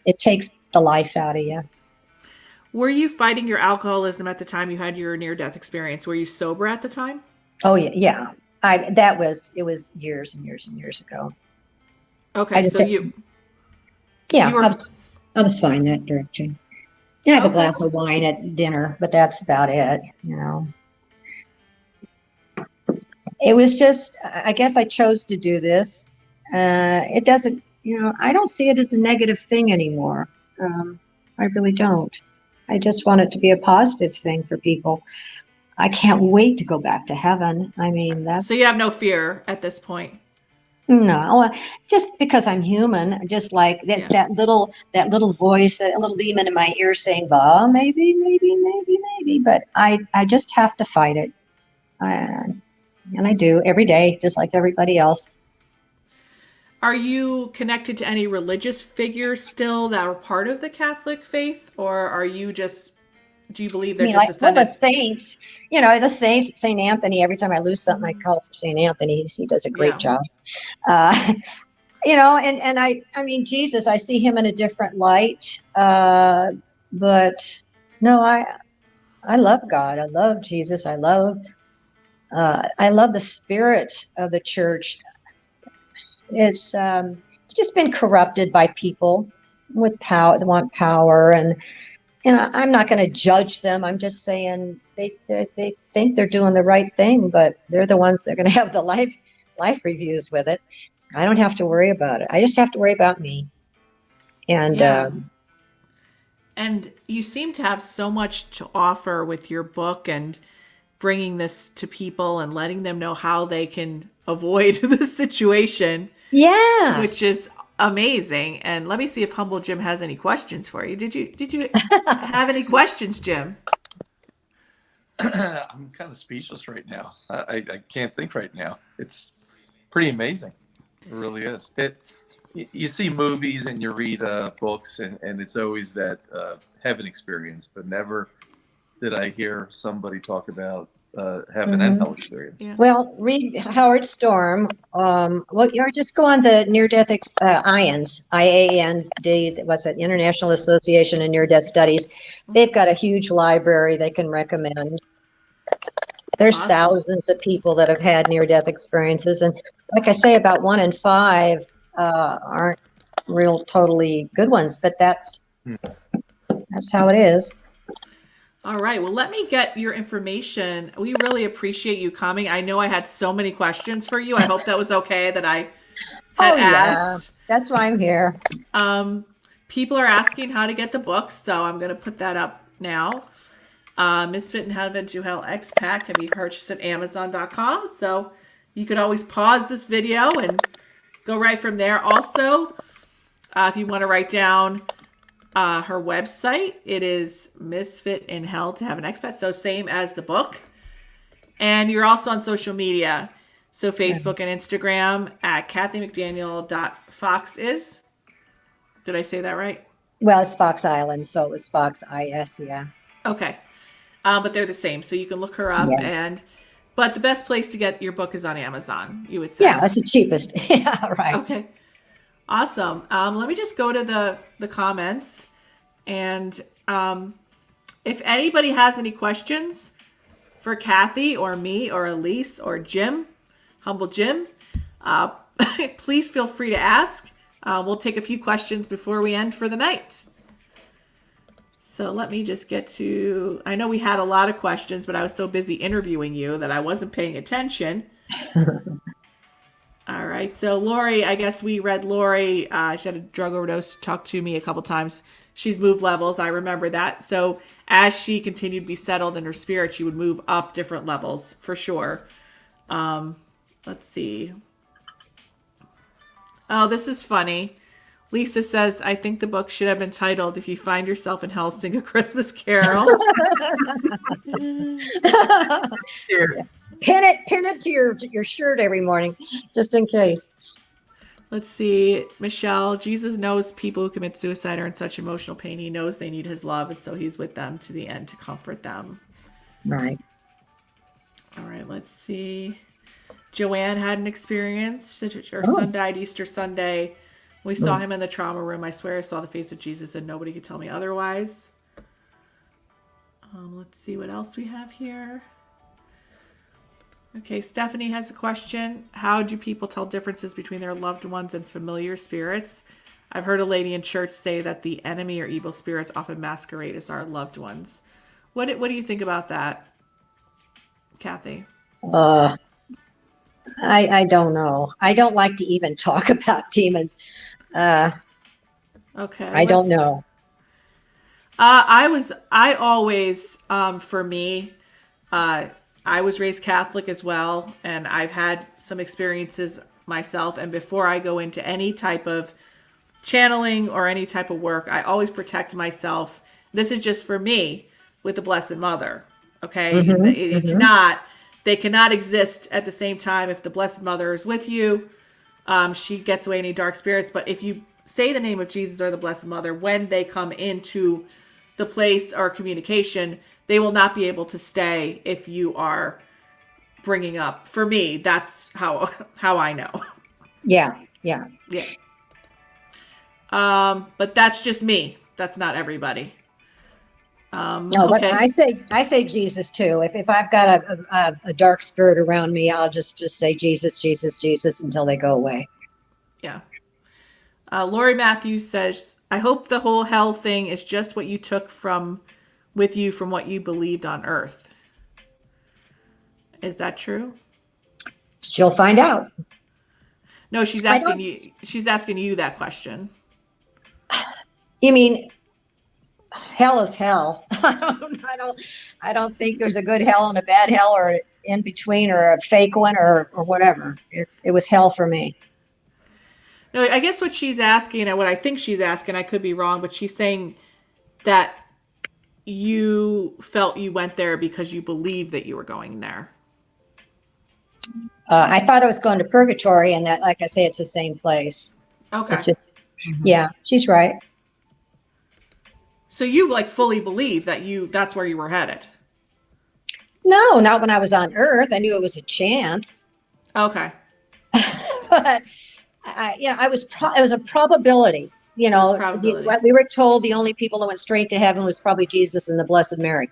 It takes the life out of you.
Were you fighting your alcoholism at the time you had your near-death experience? Were you sober at the time?
Oh, yeah. It was years and years and years ago.
Okay,
I was fine that direction. I have a glass of wine at dinner, but that's about it, It was just, I guess I chose to do this. It doesn't, I don't see it as a negative thing anymore. I really don't. I just want it to be a positive thing for people. I can't wait to go back to heaven. I mean,
So you have no fear at this point?
No, just because I'm human, just like that's that little voice, that little demon in my ear saying, well, maybe. But I just have to fight it. And I do every day, just like everybody else.
Are you connected to any religious figures still that are part of the Catholic faith, or are you just, do you believe they're just descended?
The saints, the saints, St. Anthony, every time I lose something, I call for St. Anthony. He does a great job. And I mean, Jesus, I see him in a different light. But no, I love God. I love Jesus. I love the spirit of the church. It's just been corrupted by people with power, that want power, and I'm not going to judge them. I'm just saying they think they're doing the right thing, but they're the ones that are going to have the life reviews with it. I don't have to worry about it. I just have to worry about me. And
and you seem to have so much to offer with your book and bringing this to people and letting them know how they can avoid the situation.
Yeah.
Which is amazing. And let me see if Humble Jim has any questions for you. Did you have any questions, Jim?
I'm kind of speechless right now. I can't think right now. It's pretty amazing. It really is. You see movies and you read books, and it's always that heaven experience, but never did I hear somebody talk about heaven and hell experience.
Yeah. Well, read Howard Storm. Or just go on the near-death IAND. IAND. What's that? International Association of Near-Death Studies. They've got a huge library they can recommend. There's thousands of people that have had near-death experiences, and like I say, about 1 in 5 aren't real totally good ones. But that's how it is.
All right. Well, let me get your information. We really appreciate you coming. I know I had so many questions for you. I hope that was okay that I had asked.
That's why I'm here.
People are asking how to get the book, so I'm going to put that up now. Misfit in Heaven to Hell X-Pack can be purchased at Amazon.com. So you could always pause this video and go right from there. Also, if you want to write down her website, it is Misfit in Hell to Have an Expat, so same as the book. And you're also on social media, so Facebook and Instagram at kathymcdaniel.foxis. Did I say that right?
Well, it's Fox Island, so it was Fox IS, yeah.
Okay, but they're the same, so you can look her up. But the best place to get your book is on Amazon, you would say.
Yeah, that's the cheapest. Yeah, right.
Okay. Awesome. Let me just go to the comments, and if anybody has any questions for Kathy or me or Elise or Jim, Humble Jim, please feel free to ask. We'll take a few questions before we end for the night. So let me just get to, I know we had a lot of questions, but I was so busy interviewing you that I wasn't paying attention. All right. So Lori, I guess we read Lori. She had a drug overdose, talked to me a couple times. She's moved levels. I remember that. So as she continued to be settled in her spirit, she would move up different levels for sure. Let's see. Oh, this is funny. Lisa says, I think the book should have been titled, If You Find Yourself in Hell, Sing a Christmas Carol.
Pin it to your shirt every morning, just in case.
Let's see. Michelle, Jesus knows people who commit suicide are in such emotional pain. He knows they need his love, and so he's with them to the end to comfort them.
Right.
All right, let's see. Joanne had an experience. Her son died Easter Sunday. We saw him in the trauma room. I swear I saw the face of Jesus and nobody could tell me otherwise. Let's see what else we have here. Okay, Stephanie has a question. How do people tell differences between their loved ones and familiar spirits? I've heard a lady in church say that the enemy or evil spirits often masquerade as our loved ones. What do you think about that, Kathy?
I don't know. I don't like to even talk about demons.
Okay.
I don't know.
I always, for me, I was raised Catholic as well, and I've had some experiences myself. And before I go into any type of channeling or any type of work, I always protect myself. This is just for me with the Blessed Mother. Okay. You cannot, they cannot exist at the same time. If the Blessed Mother is with you, she gets away any dark spirits. But if you say the name of Jesus or the Blessed Mother, when they come into the place or communication, they will not be able to stay if you are bringing up. For me, that's how I know.
Yeah.
But that's just me. That's not everybody.
No, but I say Jesus too. If I've got a dark spirit around me, I'll just say Jesus, Jesus, Jesus until they go away.
Yeah. Lori Matthews says, I hope the whole hell thing is just what you took with you from what you believed on Earth. Is that true?
She'll find out.
No, she's asking you. She's asking you that question.
You mean hell is hell? I don't think there's a good hell and a bad hell, or in between, or a fake one, or whatever. It was hell for me.
No, I guess what she's asking, and what I think she's asking, I could be wrong, but she's saying that you felt you went there because you believed that you were going there.
I thought I was going to Purgatory, and that, like I say, it's the same place.
Okay.
It's just, yeah, she's right.
So you fully believe that's where you were headed?
No, not when I was on Earth. I knew it was a chance.
Okay.
But it was a probability. We were told the only people that went straight to heaven was probably Jesus and the Blessed Mary,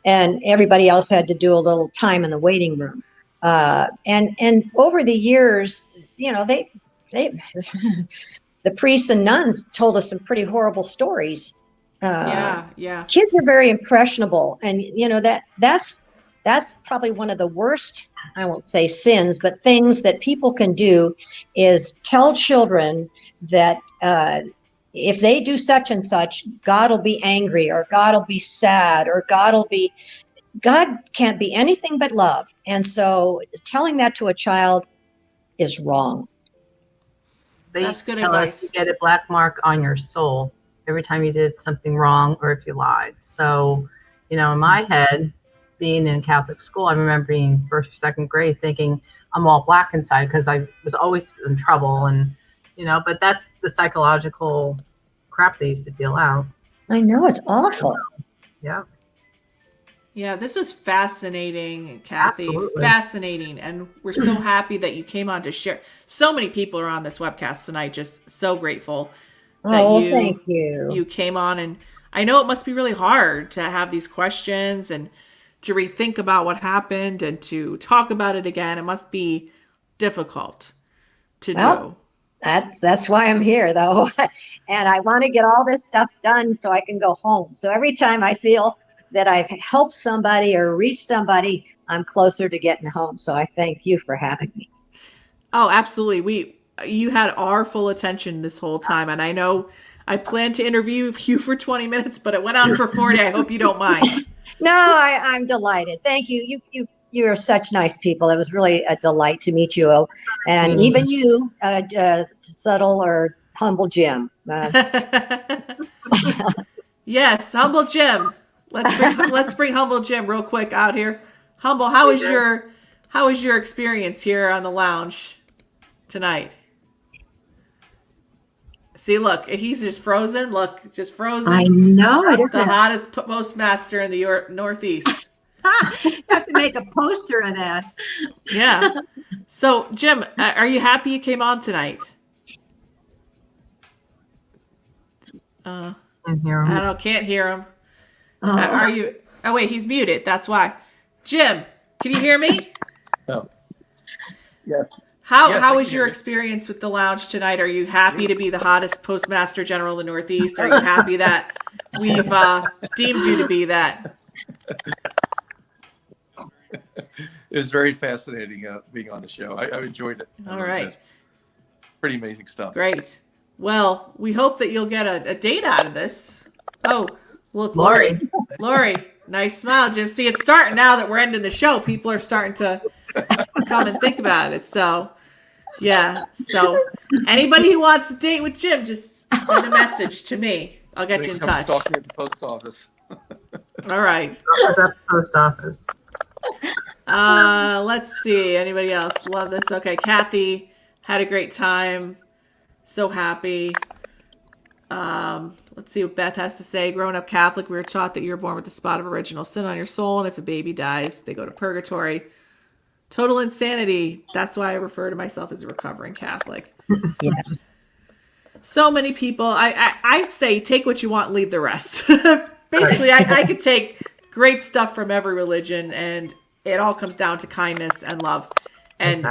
and everybody else had to do a little time in the waiting room. And over the years, they the priests and nuns told us some pretty horrible stories.
Yeah.
Kids are very impressionable, and that's probably one of the worst, I won't say sins, but things that people can do is tell children that if they do such and such, God will be angry, or God will be sad, or God can't be anything but love. And so telling that to a child is wrong.
They used to tell us to get a black mark on your soul every time you did something wrong or if you lied. So, in my head, being in Catholic school, I remember being first or second grade thinking I'm all black inside because I was always in trouble. And, but that's the psychological crap they used to deal out.
I know, it's awful.
Yeah.
Yeah, this was fascinating, Kathy.
Absolutely.
Fascinating. And we're so happy that you came on to share. So many people are on this webcast tonight. Just so grateful that
thank you.
You came on. And I know it must be really hard to have these questions and to rethink about what happened and to talk about it again. It must be difficult to do.
That's why I'm here, though. And I want to get all this stuff done so I can go home. So every time I feel that I've helped somebody or reached somebody, I'm closer to getting home. So I thank you for having me.
Oh, absolutely. You had our full attention this whole time. And I know I planned to interview you for 20 minutes, but it went on for 40. I hope you don't mind.
No, I'm delighted. Thank you. You are such nice people. It was really a delight to meet you. And even you, subtle or humble Jim.
Yes, humble Jim. Let's bring humble Jim real quick out here. Humble, how was your experience here on the lounge tonight? See, look, he's just frozen. Look, just frozen.
I know.
The hottest postmaster in the Northeast.
You have to make a poster of that.
Yeah. So, Jim, are you happy you came on tonight?
Can't hear him.
I don't know. Can't hear him. Are you? Oh wait, he's muted. That's why. Jim, can you hear me?
No. Yes.
How was your experience with the lounge tonight? Are you happy to be the hottest postmaster general in the Northeast? Are you happy that we've deemed you to be that?
It was very fascinating being on the show. I enjoyed it.
All right.
Pretty amazing stuff.
Great. Well, we hope that you'll get a date out of this. Oh, look,
Lori.
Lori, nice smile, Jim. See, it's starting now that we're ending the show. People are starting to come and think about it. So, yeah. So, anybody who wants to date with Jim, just send a message to me. I'll get you in touch.
Stalking at the post office.
All right.
Post office.
Let's see. Anybody else love this? Okay, Kathy had a great time. So happy. Let's see what Beth has to say. Growing up Catholic, we were taught that you're born with a spot of original sin on your soul, and if a baby dies, they go to purgatory. Total insanity. That's why I refer to myself as a recovering Catholic.
Yes.
So many people. I say take what you want, leave the rest. Basically, I could take great stuff from every religion, and it all comes down to kindness and love, and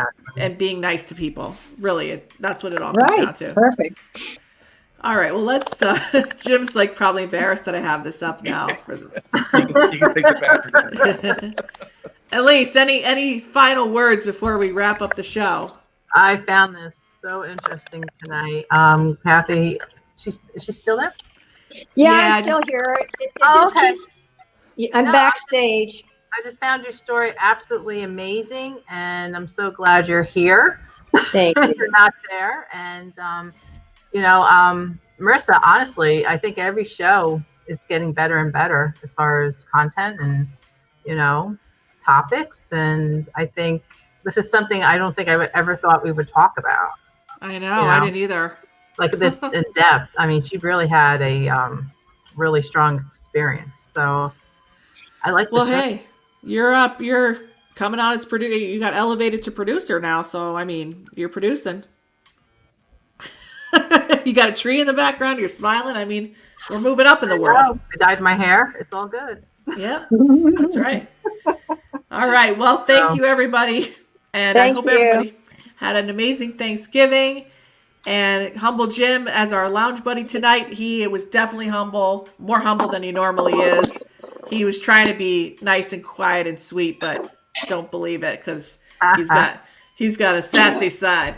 being nice to people. Really, that's what it all comes down to.
Perfect.
All right, well, let's. Jim's like probably embarrassed that I have this up now for this.
You can think about it.
Elise, any final words before we wrap up the show?
I found this so interesting tonight. Kathy, is she still there?
Yeah, I'm still here.
Okay.
I'm backstage.
I just found your story absolutely amazing, and I'm so glad you're here.
Thank you.
You're not there, and Marisa, honestly, I think every show is getting better and better as far as content and, topics. And I think this is something I don't think I would ever thought we would talk about.
I know. I didn't either.
Like this in depth. I mean, she really had a really strong experience. So I like the show. Hey,
you're up. You're coming on as producer. You got elevated to producer now. So, I mean, you're producing. You got a tree in the background. You're smiling. I mean, we're moving up in the world.
I dyed my hair. It's all good.
Yeah, that's right. All right. Well, thank you, everybody. And I hope everybody had an amazing Thanksgiving. And humble Jim as our lounge buddy tonight. He was definitely humble, more humble than he normally is. He was trying to be nice and quiet and sweet, but don't believe it because he's got a sassy side.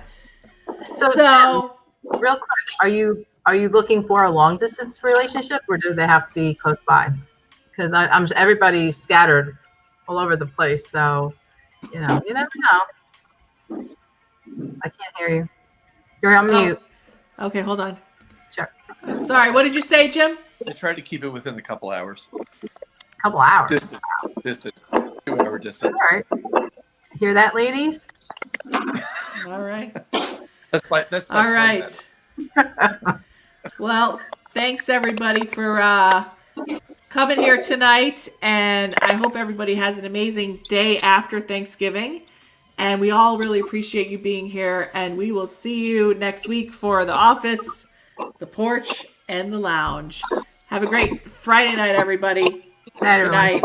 So
real quick, are you looking for a long distance relationship, or do they have to be close by? Because everybody's scattered all over the place, so you never know. I can't hear you. You're on mute.
Okay, hold on.
Sure.
Sorry, what did you say, Jim?
I tried to keep it within a couple hours.
Couple hours.
Distance. 2-hour distance.
All right. Hear that, ladies?
All right.
That's my
all right. Well, thanks everybody for coming here tonight, and I hope everybody has an amazing day after Thanksgiving. And we all really appreciate you being here, and we will see you next week for the office, the porch, and the lounge. Have a great Friday night, everybody.
Good
night.